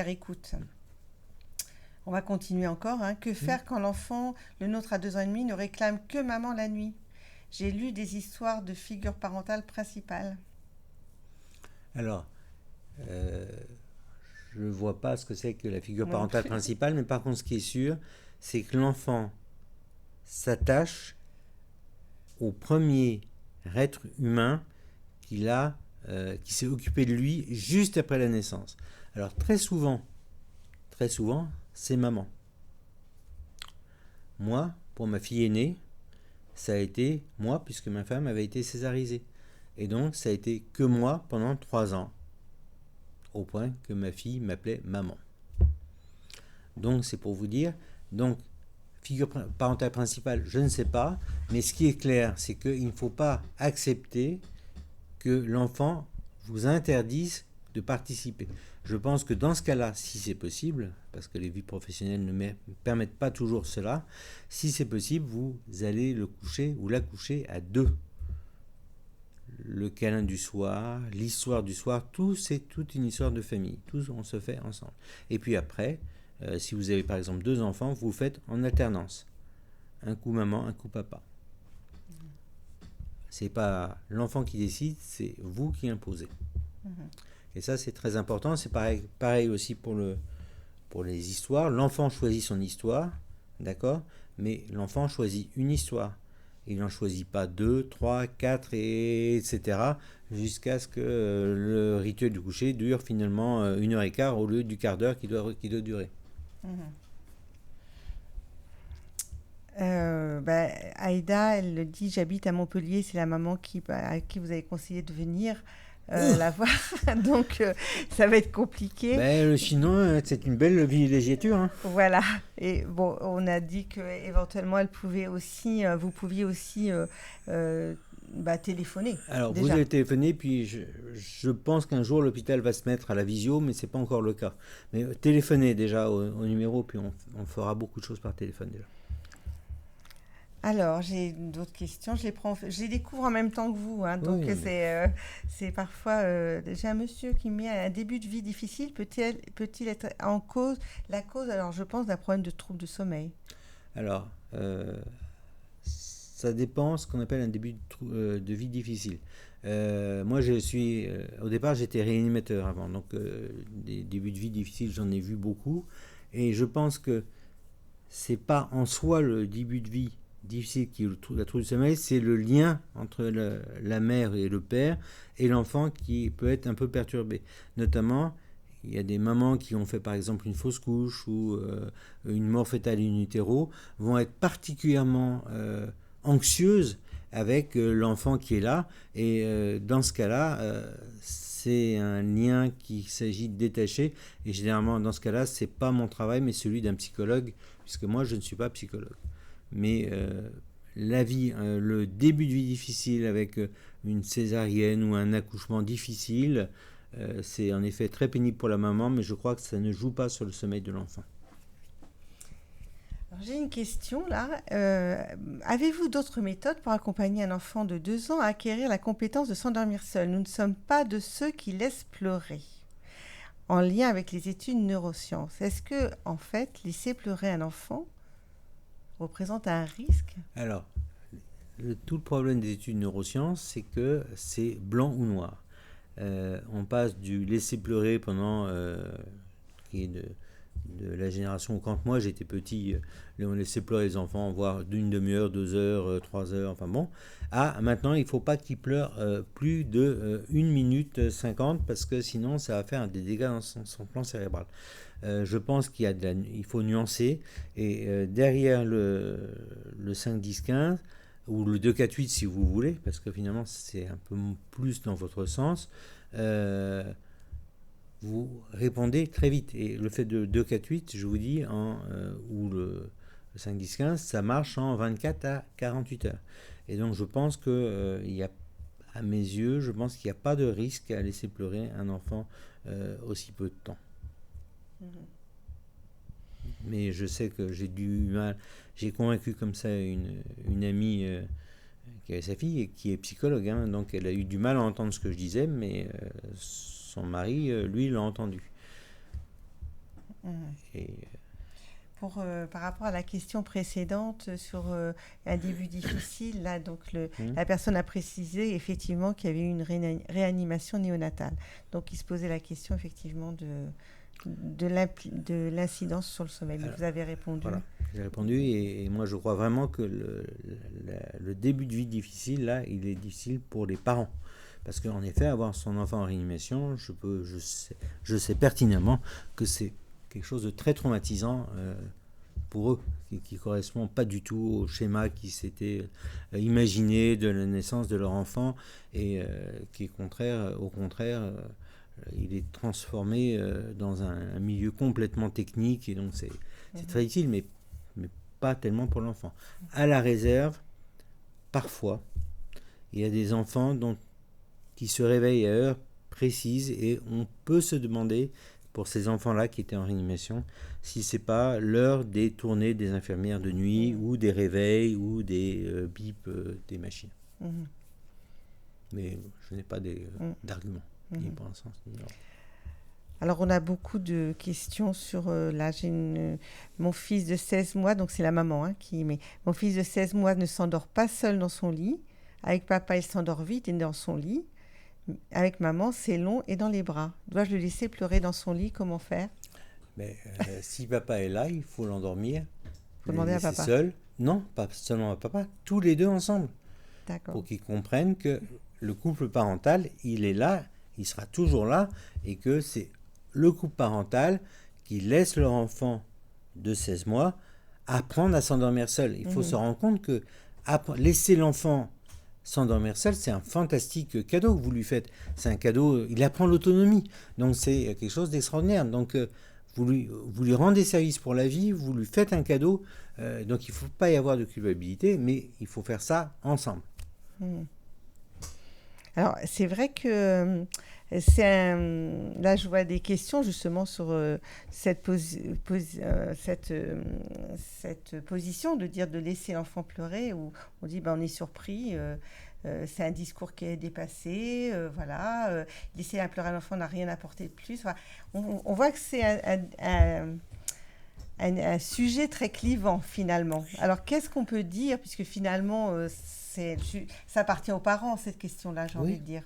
Speaker 1: écoute. On va continuer encore. Hein. Que faire quand l'enfant, le nôtre à 2 ans et demi, ne réclame que maman la nuit? J'ai lu des histoires de figure parentale principale.
Speaker 2: Alors, je ne vois pas ce que c'est que la figure parentale principale, mais par contre, ce qui est sûr, c'est que l'enfant s'attache au premier être humain qui s'est occupé de lui juste après la naissance. Alors, très souvent, c'est maman. Moi, pour ma fille aînée, ça a été moi, puisque ma femme avait été césarisée. Et donc, ça a été que moi pendant 3 ans, au point que ma fille m'appelait maman. Donc, c'est pour vous dire, donc, figure parentale principale, je ne sais pas, mais ce qui est clair, c'est qu'il ne faut pas accepter que l'enfant vous interdise de participer. Je pense que dans ce cas-là, si c'est possible, parce que les vies professionnelles ne permettent pas toujours cela, si c'est possible, vous allez le coucher ou la coucher à 2. Le câlin du soir, l'histoire du soir, tout c'est toute une histoire de famille. Tout on se fait ensemble. Et puis après, si vous avez par exemple 2 enfants, vous faites en alternance. Un coup maman, un coup papa. C'est pas l'enfant qui décide, c'est vous qui imposez. Et ça, c'est très important. C'est pareil aussi pour les histoires. L'enfant choisit son histoire, d'accord? Mais l'enfant choisit une histoire. Il n'en choisit pas 2, 3, 4, etc. jusqu'à ce que le rituel du coucher dure finalement 1h15 au lieu du quart d'heure qui doit durer.
Speaker 1: Aïda, elle le dit, j'habite à Montpellier, c'est la maman à qui vous avez conseillé de venir la voir. Donc, ça va être compliqué.
Speaker 2: Ben, sinon, c'est une belle villégiature. Hein.
Speaker 1: Voilà. Et bon, on a dit qu'éventuellement, vous pouviez aussi téléphoner.
Speaker 2: Alors,
Speaker 1: déjà.
Speaker 2: vous avez téléphoné, puis je pense qu'un jour l'hôpital va se mettre à la visio, mais ce n'est pas encore le cas. Mais téléphonez déjà au numéro, puis on fera beaucoup de choses par téléphone déjà.
Speaker 1: Alors, j'ai d'autres questions. Je les découvre en même temps que vous. Hein, donc,
Speaker 2: Oui,
Speaker 1: c'est parfois... j'ai un monsieur qui met un début de vie difficile. Peut-il être en cause la cause, alors, je pense, d'un problème de trouble de sommeil.
Speaker 2: Alors, ça dépend ce qu'on appelle un début de vie difficile. Moi, au départ, j'étais réanimateur avant. Donc, des débuts de vie difficiles, j'en ai vu beaucoup. Et je pense que c'est pas en soi le début de vie difficile qui est la trouble du sommeil, c'est le lien entre la mère et le père et l'enfant qui peut être un peu perturbé. Notamment, il y a des mamans qui ont fait par exemple une fausse couche ou une mort fétale in utero, vont être particulièrement anxieuses avec l'enfant qui est là. Et dans ce cas-là, c'est un lien qu'il s'agit de détacher. Et généralement, dans ce cas-là, c'est pas mon travail, mais celui d'un psychologue, puisque moi, je ne suis pas psychologue. Mais le début de vie difficile avec une césarienne ou un accouchement difficile, c'est en effet très pénible pour la maman, mais je crois que ça ne joue pas sur le sommeil de l'enfant.
Speaker 1: Alors, j'ai une question là. Avez-vous d'autres méthodes pour accompagner un enfant de 2 ans à acquérir la compétence de s'endormir seul? Nous ne sommes pas de ceux qui laissent pleurer. En lien avec les études neurosciences, est-ce que, en fait, laisser pleurer un enfant représente un risque?
Speaker 2: Alors, tout le problème des études neurosciences, c'est que c'est blanc ou noir. On passe du laisser pleurer pendant, qui est de la génération où quand moi j'étais petit, on laissait pleurer les enfants, voire d'une demi-heure, 2 heures, 3 heures, enfin bon, à maintenant il ne faut pas qu'ils pleurent plus de 1 minute 50 parce que sinon ça va faire des dégâts dans son plan cérébral. Je pense il faut nuancer et derrière le 5, 10, 15 ou le 2, 4, 8 si vous voulez, parce que finalement c'est un peu plus dans votre sens, vous répondez très vite. Et le fait de 2, 4, 8, je vous dis, ou le 5, 10, 15, ça marche en 24 à 48 heures. Et donc je pense que à mes yeux, je pense qu'il n'y a pas de risque à laisser pleurer un enfant aussi peu de temps. Mais je sais que j'ai convaincu comme ça une amie qui avait sa fille et qui est psychologue, hein, donc elle a eu du mal à entendre ce que je disais, mais son mari, lui, l'a entendu. Et,
Speaker 1: par rapport à la question précédente sur un début difficile, là, donc la personne a précisé effectivement qu'il y avait eu une réanimation néonatale. Donc il se posait la question effectivement de l'incidence sur le sommeil. Mais vous avez répondu.
Speaker 2: Voilà, j'ai répondu et moi je crois vraiment que le début de vie difficile, là, il est difficile pour les parents. Parce qu'en effet, avoir son enfant en réanimation, je sais pertinemment que c'est quelque chose de très traumatisant pour eux, qui ne correspond pas du tout au schéma qui s'était imaginé de la naissance de leur enfant et qui est au contraire, il est transformé dans un milieu complètement technique et donc c'est très utile, mais pas tellement pour l'enfant. À la réserve, parfois, il y a des enfants qui se réveillent à heure précise et on peut se demander pour ces enfants-là qui étaient en réanimation si c'est pas l'heure des tournées des infirmières de nuit ou des réveils ou des bips des machines. Mais je n'ai pas d'argument pour l'instant.
Speaker 1: Alors, on a beaucoup de questions sur... là, j'ai mon fils de 16 mois, donc c'est la maman qui met... Mon fils de 16 mois ne s'endort pas seul dans son lit. Avec papa, il s'endort vite et dans son lit. Avec maman, c'est long et dans les bras. Dois-je le laisser pleurer dans son lit? Comment faire?
Speaker 2: Si papa est là, il faut l'endormir.
Speaker 1: Il faut demander à papa.
Speaker 2: Seul. Non, pas seulement à papa, tous les deux ensemble.
Speaker 1: D'accord.
Speaker 2: Pour qu'ils comprennent que le couple parental, il est là, il sera toujours là, et que c'est le couple parental qui laisse leur enfant de 16 mois apprendre à s'endormir seul. Il faut se rendre compte que laisser l'enfant s'endormir seul, c'est un fantastique cadeau que vous lui faites. C'est un cadeau, il apprend l'autonomie. Donc c'est quelque chose d'extraordinaire. Donc vous lui rendez service pour la vie, vous lui faites un cadeau. Donc il ne faut pas y avoir de culpabilité, mais il faut faire ça ensemble.
Speaker 1: Alors, c'est vrai que là, je vois des questions justement sur cette position de dire de laisser l'enfant pleurer, où on dit on est surpris, c'est un discours qui est dépassé, voilà, laisser pleurer un enfant n'a rien apporté de plus. Enfin, on voit que c'est un sujet très clivant finalement. Alors, qu'est-ce qu'on peut dire, puisque finalement, ça appartient aux parents, cette question-là, j'ai envie de dire.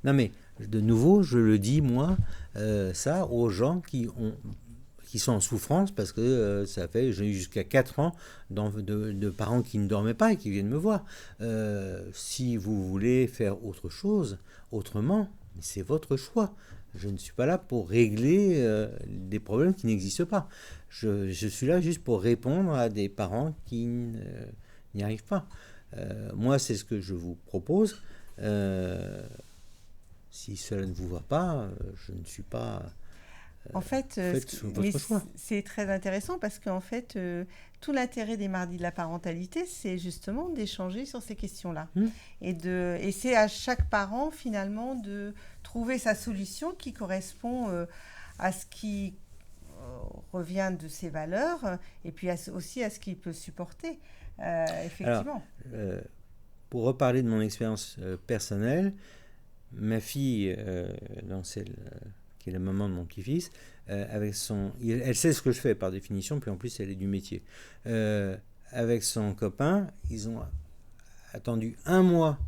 Speaker 2: Non mais, de nouveau, je le dis, moi, ça aux gens qui sont en souffrance, parce que j'ai eu jusqu'à 4 ans de parents qui ne dormaient pas et qui viennent me voir. Si vous voulez faire autre chose, autrement, c'est votre choix. Je ne suis pas là pour régler des problèmes qui n'existent pas. Je suis là juste pour répondre à des parents qui n'y arrivent pas. Moi, c'est ce que je vous propose. Si cela ne vous va pas, je ne suis pas...
Speaker 1: En fait,
Speaker 2: votre choix.
Speaker 1: C'est très intéressant parce qu'en fait, tout l'intérêt des mardis de la parentalité, c'est justement d'échanger sur ces questions-là. Et c'est à chaque parent, finalement, de trouver sa solution qui correspond à ce qui revient de ses valeurs et puis aussi à ce qu'il peut supporter, effectivement.
Speaker 2: Alors, pour reparler de mon expérience personnelle, ma fille, qui est la maman de mon petit-fils, elle sait ce que je fais par définition, puis en plus elle est du métier. Avec son copain, ils ont attendu un mois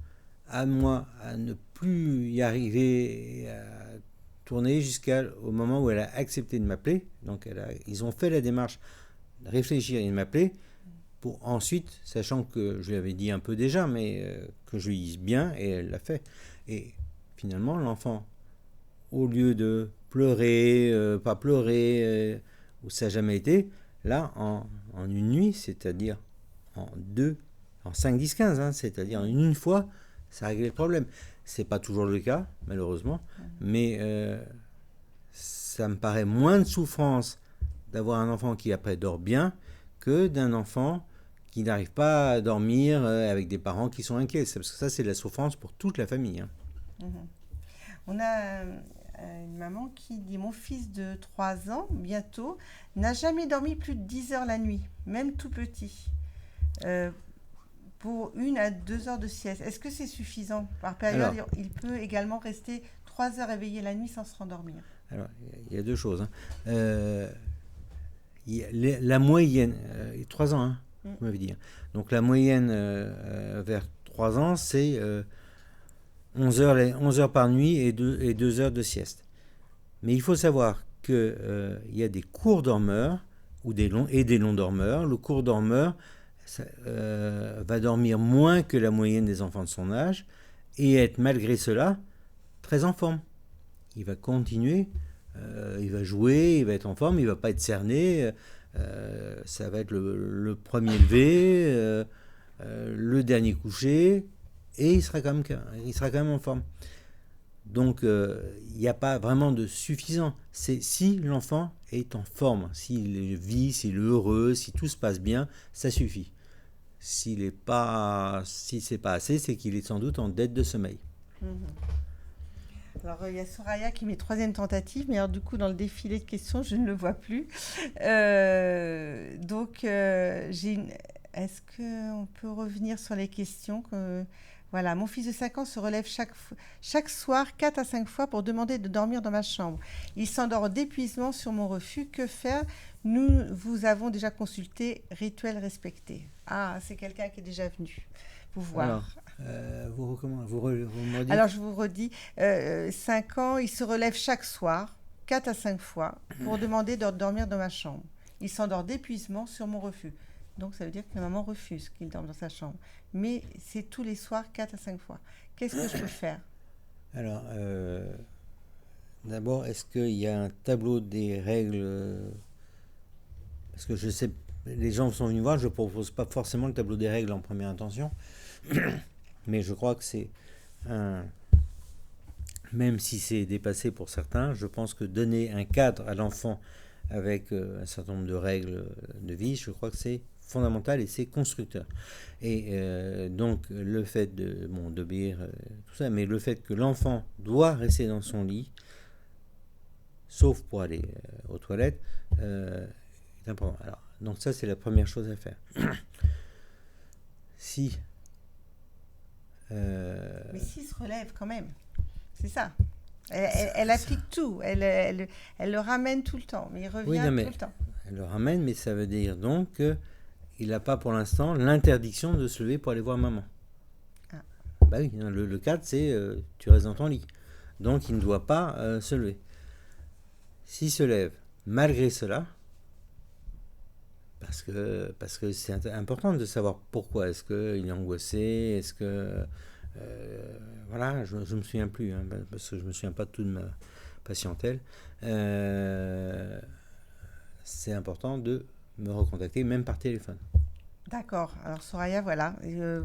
Speaker 2: à ne plus y arriver à tourner jusqu'au moment où elle a accepté de m'appeler. Donc ils ont fait la démarche de réfléchir et de m'appeler pour ensuite, sachant que je lui avais dit un peu déjà, mais que je lui dise bien, et elle l'a fait. Et finalement, l'enfant, au lieu de pleurer, pas pleurer, où ça n'a jamais été, là, en une nuit, c'est-à-dire en 5, 10, 15, c'est-à-dire en une fois, ça a réglé le problème. C'est pas toujours le cas, malheureusement, mais ça me paraît moins de souffrance d'avoir un enfant qui après dort bien que d'un enfant qui n'arrive pas à dormir avec des parents qui sont inquiets. Parce que ça, c'est de la souffrance pour toute la famille.
Speaker 1: On a une maman qui dit « Mon fils de 3 ans, bientôt, n'a jamais dormi plus de 10 heures la nuit, même tout petit, pour 1 à 2 heures de sieste. Est-ce que c'est suffisant ? Par période, alors, il peut également rester 3 heures éveillé la nuit sans se rendormir. »
Speaker 2: Alors, il y a deux choses. La moyenne, 3 ans, vous m'avez dit. Donc la moyenne vers 3 ans, c'est 11 heures par nuit et 2 heures de sieste. Mais il faut savoir qu'il y a des courts dormeurs des longs dormeurs. Le court dormeur va dormir moins que la moyenne des enfants de son âge et être malgré cela très en forme. Il va continuer, il va jouer, il va être en forme, il ne va pas être cerné. Ça va être le premier lever, le dernier couché, et il sera quand même en forme. Donc il n'y a pas vraiment de suffisant. C'est si l'enfant est en forme, s'il vit, s'il est heureux, si tout se passe bien, ça suffit. Si c'est pas assez, c'est qu'il est sans doute en dette de sommeil.
Speaker 1: Alors, il y a Soraya qui met 3e tentative, mais alors du coup, dans le défilé de questions, je ne le vois plus. Est-ce qu'on peut revenir sur les questions Voilà, mon fils de 5 ans se relève chaque soir 4 à 5 fois pour demander de dormir dans ma chambre. Il s'endort d'épuisement sur mon refus. Que faire ? Nous vous avons déjà consulté, rituel respecté. Ah, c'est quelqu'un qui est déjà venu vous voir. Alors, je vous redis, 5 ans, il se relève chaque soir, 4 à 5 fois, pour demander de dormir dans ma chambre. Il s'endort d'épuisement sur mon refus. Donc, ça veut dire que la maman refuse qu'il dorme dans sa chambre. Mais c'est tous les soirs, 4 à 5 fois. Qu'est-ce que je peux faire ?
Speaker 2: Alors, d'abord, est-ce qu'il y a un tableau des règles ? Parce que je sais les gens sont venus voir, je ne propose pas forcément le tableau des règles en première intention, mais je crois que c'est un... Même si c'est dépassé pour certains, je pense que donner un cadre à l'enfant avec un certain nombre de règles de vie, je crois que c'est fondamental et c'est constructeur. Et donc le fait d'obéir, tout ça, mais le fait que l'enfant doit rester dans son lit, sauf pour aller aux toilettes, est important. Alors, donc ça, c'est la première chose à faire. Si...
Speaker 1: Mais s'il se relève quand même, c'est ça. Elle applique tout, elle le ramène tout le temps, mais il revient tout le temps.
Speaker 2: Elle le ramène, mais ça veut dire donc qu'il n'a pas pour l'instant l'interdiction de se lever pour aller voir maman. Ah. Bah oui, le cadre, c'est tu restes dans ton lit. Donc il ne doit pas se lever. S'il se lève malgré cela, parce que c'est important de savoir pourquoi. Est-ce qu'il est angoissé? Est-ce que... voilà, je ne me souviens plus, hein, parce que je ne me souviens pas de toute ma patientèle. C'est important de me recontacter, même par téléphone.
Speaker 1: D'accord. Alors Soraya, voilà,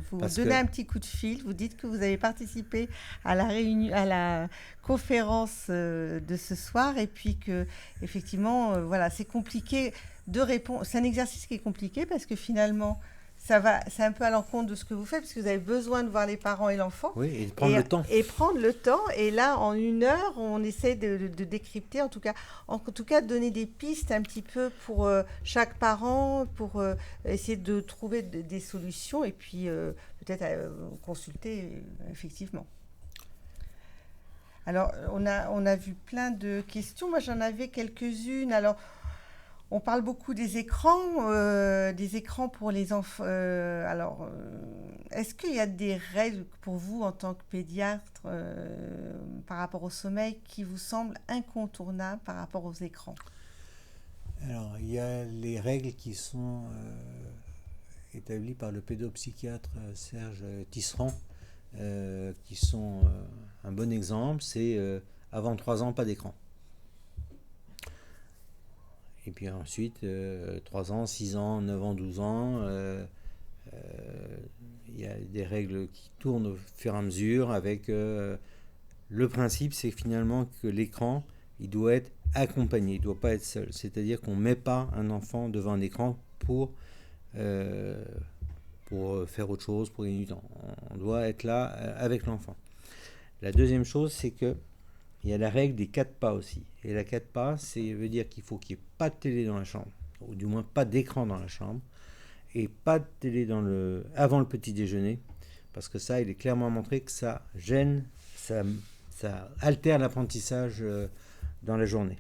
Speaker 1: vous donnez un petit coup de fil, vous dites que vous avez participé à la réunion, à la conférence de ce soir, et puis que effectivement, voilà, c'est compliqué de répondre. C'est un exercice qui est compliqué parce que finalement, c'est un peu à l'encontre de ce que vous faites, parce que vous avez besoin de voir les parents et l'enfant.
Speaker 2: Oui, et de prendre le temps.
Speaker 1: Et prendre le temps. Et là, en 1 heure, on essaie de décrypter, en tout cas, de donner des pistes un petit peu pour chaque parent, pour essayer de trouver des solutions, et puis peut-être consulter, effectivement. Alors, on a vu plein de questions. Moi, j'en avais quelques-unes. Alors, on parle beaucoup des écrans pour les enfants. Est-ce qu'il y a des règles pour vous en tant que pédiatre par rapport au sommeil qui vous semblent incontournables par rapport aux écrans?
Speaker 2: Alors, il y a les règles qui sont établies par le pédopsychiatre Serge Tisserand, qui sont un bon exemple. C'est avant 3 ans, pas d'écran. Et puis ensuite, 3 ans, 6 ans, 9 ans, 12 ans, il y a des règles qui tournent au fur et à mesure avec... le principe, c'est finalement que l'écran, il doit être accompagné, il ne doit pas être seul. C'est-à-dire qu'on ne met pas un enfant devant un écran pour faire autre chose, pour gagner du temps. On doit être là avec l'enfant. La deuxième chose, c'est que il y a la règle des 4 pas aussi. Et la 4 pas, ça veut dire qu'il faut qu'il n'y ait pas de télé dans la chambre, ou du moins pas d'écran dans la chambre, et pas de télé avant le petit déjeuner, parce que ça, il est clairement montré que ça gêne, ça altère l'apprentissage dans la journée.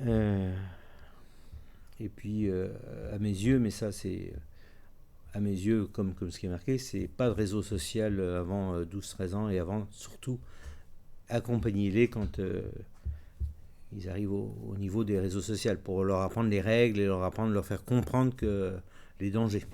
Speaker 2: Et puis, à mes yeux, mais ça c'est... À mes yeux, comme ce qui est marqué, c'est pas de réseau social avant 12-13 ans, et avant, surtout, accompagner-les quand ils arrivent au niveau des réseaux sociaux, pour leur apprendre les règles et leur faire comprendre les dangers.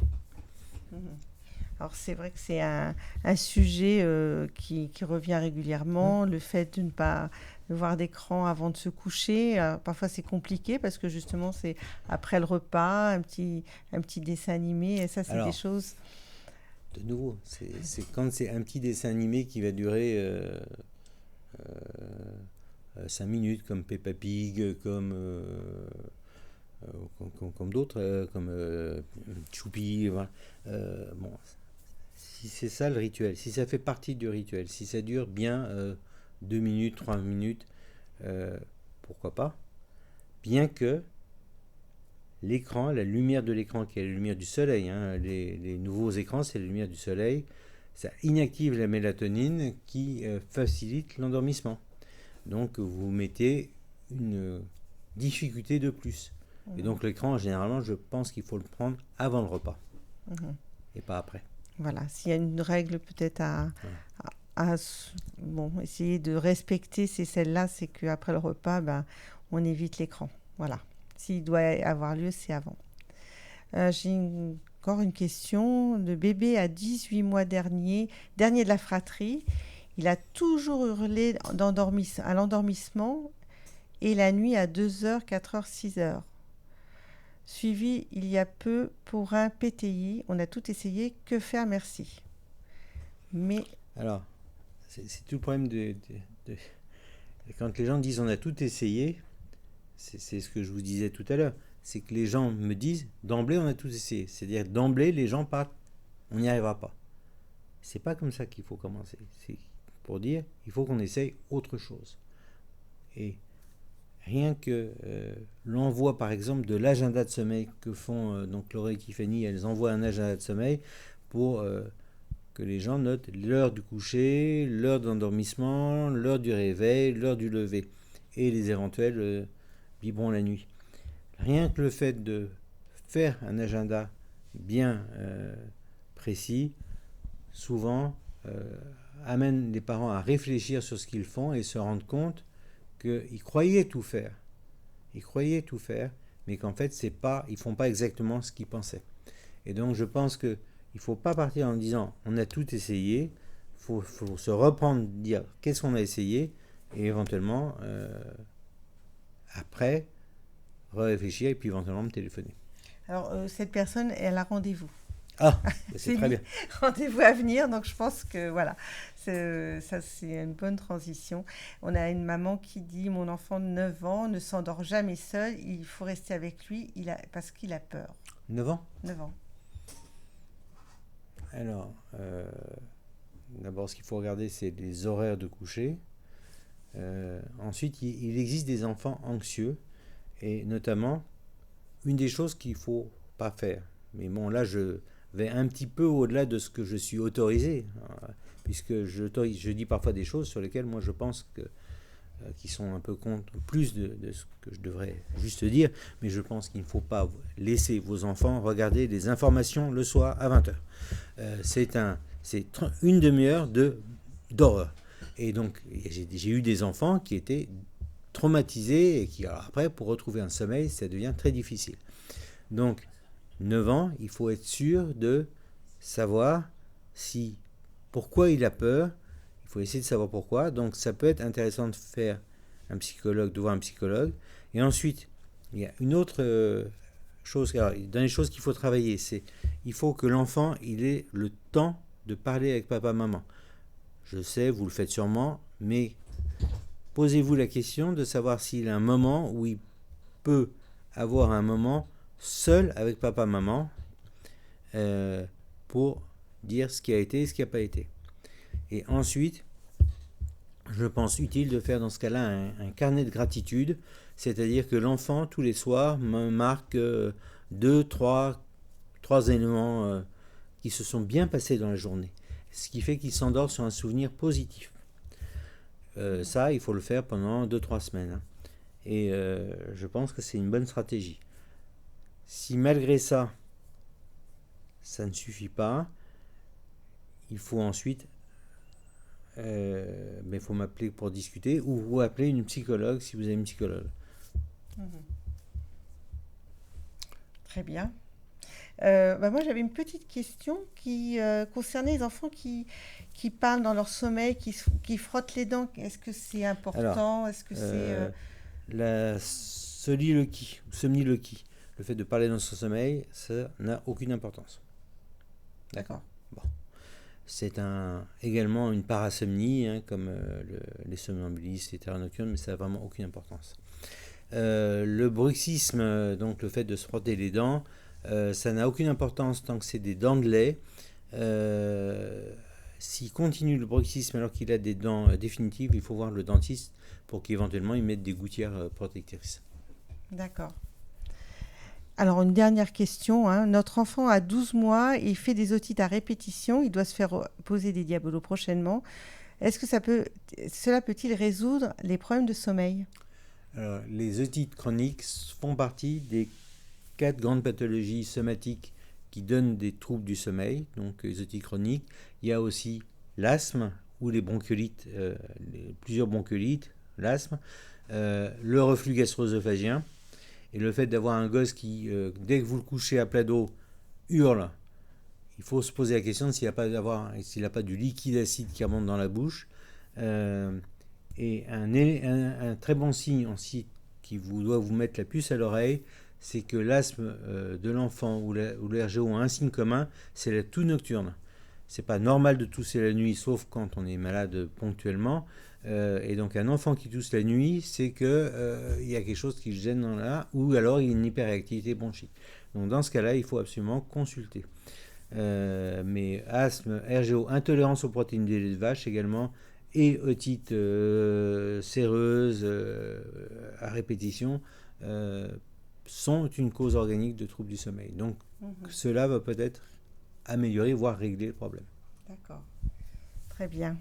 Speaker 1: Alors c'est vrai que c'est un sujet qui revient régulièrement, le fait de ne pas voir d'écran avant de se coucher. Parfois c'est compliqué parce que justement c'est après le repas, un petit dessin animé, et ça c'est des choses...
Speaker 2: De nouveau, c'est quand c'est un petit dessin animé qui va durer 5 minutes, comme Peppa Pig, comme d'autres, comme Choupi, voilà. Bon, si c'est ça le rituel, si ça fait partie du rituel, si ça dure bien 2 minutes, 3 minutes, pourquoi pas, bien que l'écran, la lumière de l'écran, qui est la lumière du soleil, hein, les nouveaux écrans, c'est la lumière du soleil, ça inactive la mélatonine qui facilite l'endormissement. Donc vous mettez une difficulté de plus. Et donc l'écran, généralement, je pense qu'il faut le prendre avant le repas et pas après.
Speaker 1: Voilà, s'il y a une règle peut-être à essayer de respecter, c'est celle-là, c'est qu'après le repas, on évite l'écran. Voilà. S'il doit avoir lieu, c'est avant. J'ai encore une question. Le bébé à 18 mois dernier de la fratrie, il a toujours hurlé à l'endormissement, et la nuit à 2h, 4h, 6h. suivi il y a peu pour un PTI. On a tout essayé. Que faire? Merci. Mais
Speaker 2: Alors, c'est tout le problème de- quand les gens disent on a tout essayé, c'est ce que je vous disais tout à l'heure, c'est que les gens me disent d'emblée on a tout essayé. C'est-à-dire d'emblée les gens partent, on n'y arrivera pas. C'est pas comme ça qu'il faut commencer. C'est pour dire il faut qu'on essaye autre chose. Et rien que l'envoi par exemple de l'agenda de sommeil que font donc Laura et Tiffany, elles envoient un agenda de sommeil pour que les gens notent l'heure du coucher, l'heure d'endormissement, l'heure du réveil, l'heure du lever et les éventuels biberons la nuit. Rien que le fait de faire un agenda bien précis, souvent amène les parents à réfléchir sur ce qu'ils font et se rendre compte qu'ils croyaient tout faire. Ils croyaient tout faire, mais qu'en fait, ils ne font pas exactement ce qu'ils pensaient. Et donc, je pense qu'il ne faut pas partir en disant on a tout essayé. Il faut se reprendre, dire qu'est-ce qu'on a essayé, et éventuellement, après, réfléchir et puis éventuellement me téléphoner.
Speaker 1: alors, cette personne, elle a rendez-vous.
Speaker 2: Ah, c'est très bien.
Speaker 1: Rendez-vous à venir, donc je pense que voilà, ça c'est une bonne transition. On a une maman qui dit mon enfant de 9 ans ne s'endort jamais seul, il faut rester avec lui parce qu'il a peur.
Speaker 2: 9 ans
Speaker 1: 9 ans.
Speaker 2: Alors, d'abord, ce qu'il faut regarder, c'est les horaires de coucher. Ensuite, il existe des enfants anxieux, et notamment, une des choses qu'il ne faut pas faire. Mais bon, là, je vais un petit peu au-delà de ce que je suis autorisé, puisque je dis parfois des choses sur lesquelles moi je pense qui sont un peu contre plus de ce que je devrais juste dire, mais je pense qu'il ne faut pas laisser vos enfants regarder des informations le soir à 20h. C'est une demi-heure d'horreur. Et donc, j'ai eu des enfants qui étaient traumatisés et qui, alors après, pour retrouver un sommeil, ça devient très difficile. Donc, 9 ans, il faut être sûr de savoir pourquoi il a peur. Il faut essayer de savoir pourquoi. Donc, ça peut être intéressant de voir un psychologue. Et ensuite, il y a une autre chose. Alors, dans les choses qu'il faut travailler, il faut que l'enfant il ait le temps de parler avec papa-maman. Je sais, vous le faites sûrement, mais posez-vous la question de savoir s'il a un moment où il peut avoir un moment seul avec papa-maman pour dire ce qui a été et ce qui n'a pas été. Et ensuite, je pense utile de faire dans ce cas-là un carnet de gratitude, c'est-à-dire que l'enfant, tous les soirs, me marque trois éléments qui se sont bien passés dans la journée, ce qui fait qu'il s'endort sur un souvenir positif. Ça, il faut le faire pendant 2-3 semaines. Et je pense que c'est une bonne stratégie. Si malgré ça, ça ne suffit pas, il faut ensuite, mais il faut m'appeler pour discuter ou vous appeler une psychologue si vous avez une psychologue.
Speaker 1: Très bien. Moi, j'avais une petite question qui concernait les enfants qui parlent dans leur sommeil, qui frottent les dents. Est-ce que c'est important? Est-ce que c'est...
Speaker 2: La soliloquie, somniloquie, le fait de parler dans son sommeil, ça n'a aucune importance. D'accord. Bon. C'est également une parasomnie, comme les somnambulistes, les terreurs nocturnes, mais ça n'a vraiment aucune importance. Le bruxisme, donc le fait de se frotter les dents, ça n'a aucune importance tant que c'est des dents de lait. S'il continue le bruxisme alors qu'il a des dents définitives, il faut voir le dentiste pour qu'éventuellement il mette des gouttières protectrices.
Speaker 1: D'accord. Alors, une dernière question. Notre enfant a 12 mois et il fait des otites à répétition. Il doit se faire poser des diabolos prochainement. Est-ce que cela peut-il résoudre les problèmes de sommeil?
Speaker 2: Alors, les otites chroniques font partie des 4 grandes pathologies somatiques qui donnent des troubles du sommeil, donc les otites chroniques. Il y a aussi l'asthme ou les bronchiolites, plusieurs bronchiolites, l'asthme, le reflux gastro-œsophagien et le fait d'avoir un gosse qui, dès que vous le couchez à plat dos, hurle. Il faut se poser la question de s'il n'a pas du liquide acide qui remonte dans la bouche. Et un très bon signe aussi qui doit vous mettre la puce à l'oreille, c'est que l'asthme de l'enfant ou le RGO ont un signe commun, c'est la toux nocturne. C'est pas normal de tousser la nuit, sauf quand on est malade ponctuellement. Et donc un enfant qui tousse la nuit, c'est que il y a quelque chose qui gêne dans là, ou alors il y a une hyperactivité bronchique. Donc dans ce cas-là, il faut absolument consulter. Mais asthme, RGO, intolérance aux protéines de lait de vache également, et otite séreuse à répétition sont une cause organique de troubles du sommeil. Donc cela va peut-être améliorer, voire régler le problème.
Speaker 1: D'accord, très bien.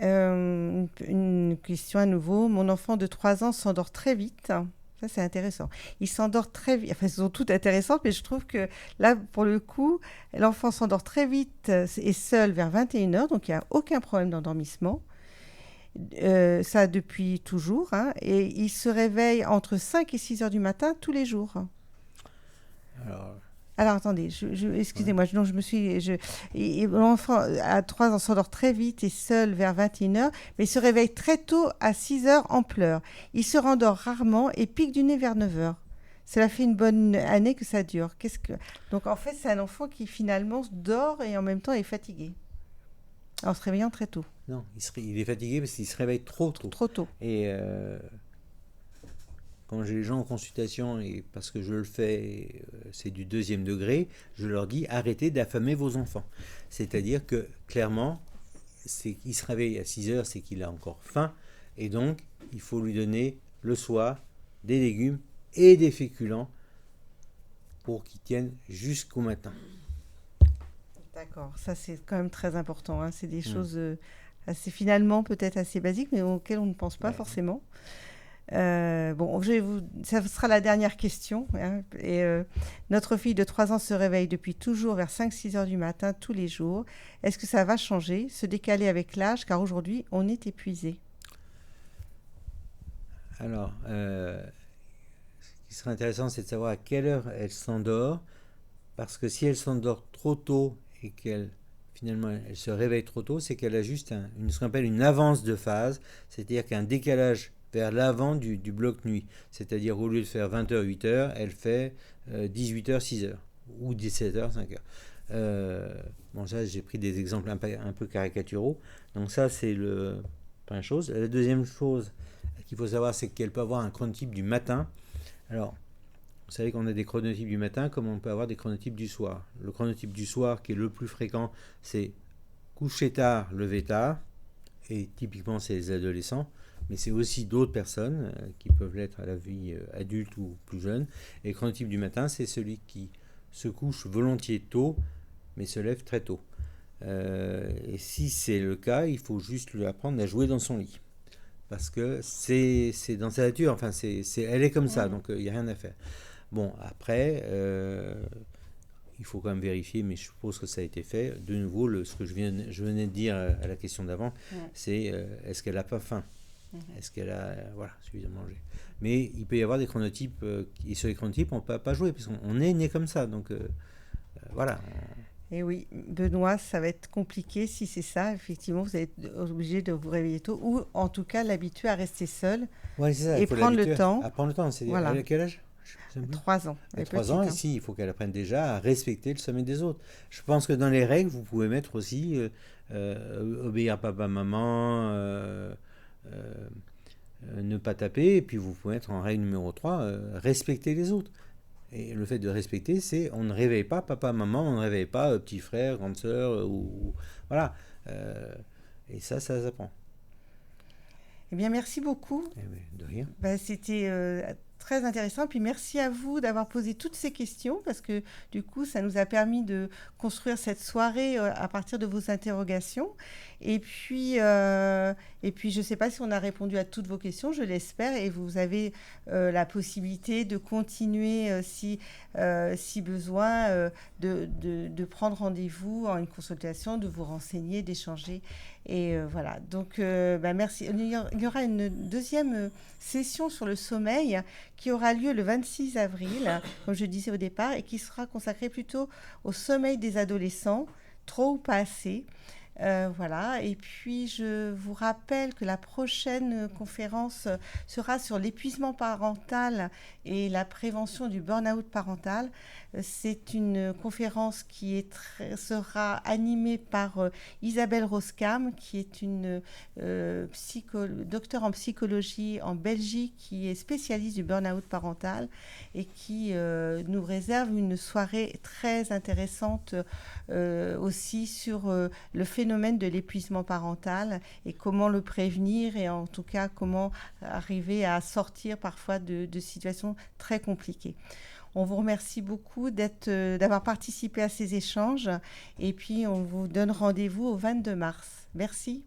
Speaker 1: Une question à nouveau. Mon enfant de 3 ans s'endort très vite. Ça, c'est intéressant. Il s'endort très vite. Enfin, elles sont toutes intéressantes, mais je trouve que là, pour le coup, l'enfant s'endort très vite et seul vers 21h, donc il n'y a aucun problème d'endormissement. Ça depuis toujours. Hein, et il se réveille entre 5 et 6 heures du matin tous les jours. Alors attendez, excusez-moi, non, l'enfant à 3 ans s'endort très vite et seul vers 21h, mais il se réveille très tôt à 6h en pleurs. Il se rendort rarement et pique du nez vers 9h. Cela fait une bonne année que ça dure. Donc en fait, c'est un enfant qui finalement dort et en même temps est fatigué. En se réveillant très tôt.
Speaker 2: Non, il est fatigué parce qu'il se réveille trop tôt.
Speaker 1: Trop tôt.
Speaker 2: Et quand j'ai les gens en consultation, et parce que je le fais, c'est du 2e degré, je leur dis arrêtez d'affamer vos enfants. C'est-à-dire que clairement, c'est qu'il se réveille à 6 heures, c'est qu'il a encore faim, et donc il faut lui donner le soir des légumes et des féculents pour qu'ils tiennent jusqu'au matin.
Speaker 1: D'accord, ça c'est quand même très important. Hein. C'est des choses assez finalement peut-être assez basiques, mais auxquelles on ne pense pas forcément. Bon, ça sera la dernière question. Hein, notre fille de 3 ans se réveille depuis toujours vers 5-6 heures du matin tous les jours. Est-ce que ça va changer, se décaler avec l'âge, car aujourd'hui, on est épuisé?
Speaker 2: Alors, ce qui serait intéressant, c'est de savoir à quelle heure elle s'endort, parce que si elle s'endort trop tôt et qu'elle finalement elle se réveille trop tôt, c'est qu'elle a juste ce qu'on appelle une avance de phase, c'est-à-dire qu'un décalage vers l'avant du bloc nuit. C'est-à-dire, au lieu de faire 20h, 8h, elle fait 18h, 6h. Ou 17h, 5h. Bon, ça, j'ai pris des exemples un peu caricaturaux. Donc ça, c'est la première chose. La deuxième chose qu'il faut savoir, c'est qu'elle peut avoir un chronotype du matin. Alors, vous savez qu'on a des chronotypes du matin, comme on peut avoir des chronotypes du soir. Le chronotype du soir, qui est le plus fréquent, c'est coucher tard, lever tard. Et typiquement, c'est les adolescents. Mais c'est aussi d'autres personnes qui peuvent l'être à la vie adulte ou plus jeune. Et le chronotype du matin, c'est celui qui se couche volontiers tôt, mais se lève très tôt. Et si c'est le cas, il faut juste lui apprendre à jouer dans son lit. Parce que c'est dans sa nature, enfin, elle est comme ça, donc il n'y a rien à faire. Bon, après, il faut quand même vérifier, mais je suppose que ça a été fait. De nouveau, ce que je venais de dire à la question d'avant, c'est est-ce qu'elle n'a pas faim ? Est-ce qu'elle a suffisamment mangé? Mais il peut y avoir des chronotypes, et sur les chronotypes, on ne peut pas jouer, parce qu'on est né comme ça. Donc voilà.
Speaker 1: Et oui, Benoît, ça va être compliqué si c'est ça. Effectivement, vous êtes obligé de vous réveiller tôt, ou en tout cas l'habituer à rester seul
Speaker 2: c'est ça,
Speaker 1: et prendre le temps.
Speaker 2: À prendre le temps.
Speaker 1: Voilà.
Speaker 2: À quel âge?
Speaker 1: 3 ans.
Speaker 2: À 3 ans, ici, il faut qu'elle apprenne déjà à respecter le sommeil des autres. Je pense que dans les règles, vous pouvez mettre aussi obéir à papa, maman, ne pas taper, et puis vous pouvez mettre en règle numéro 3, respecter les autres. Et le fait de respecter, c'est on ne réveille pas papa, maman, on ne réveille pas petit frère, grande sœur, voilà. Et ça s'apprend.
Speaker 1: Eh bien, merci beaucoup.
Speaker 2: De rien.
Speaker 1: C'était très intéressant. Puis merci à vous d'avoir posé toutes ces questions, parce que du coup, ça nous a permis de construire cette soirée à partir de vos interrogations. Et puis, je ne sais pas si on a répondu à toutes vos questions, je l'espère. Et vous avez la possibilité de continuer, si besoin, de prendre rendez-vous en une consultation, de vous renseigner, d'échanger. Et voilà, donc merci. Il y aura une deuxième session sur le sommeil qui aura lieu le 26 avril, comme je disais au départ, et qui sera consacrée plutôt au sommeil des adolescents, trop ou pas assez. Voilà. Et puis, je vous rappelle que la prochaine conférence sera sur l'épuisement parental et la prévention du burn-out parental. C'est une conférence qui sera animée par Isabelle Roskam, qui est une docteure en psychologie en Belgique, qui est spécialiste du burn-out parental et qui nous réserve une soirée très intéressante aussi sur le phénomène de l'épuisement parental et comment le prévenir et en tout cas comment arriver à sortir parfois de situations très compliquées. On vous remercie beaucoup d'avoir participé à ces échanges et puis on vous donne rendez-vous au 22 mars. Merci.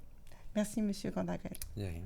Speaker 1: Merci Monsieur Candagrel.
Speaker 2: De rien.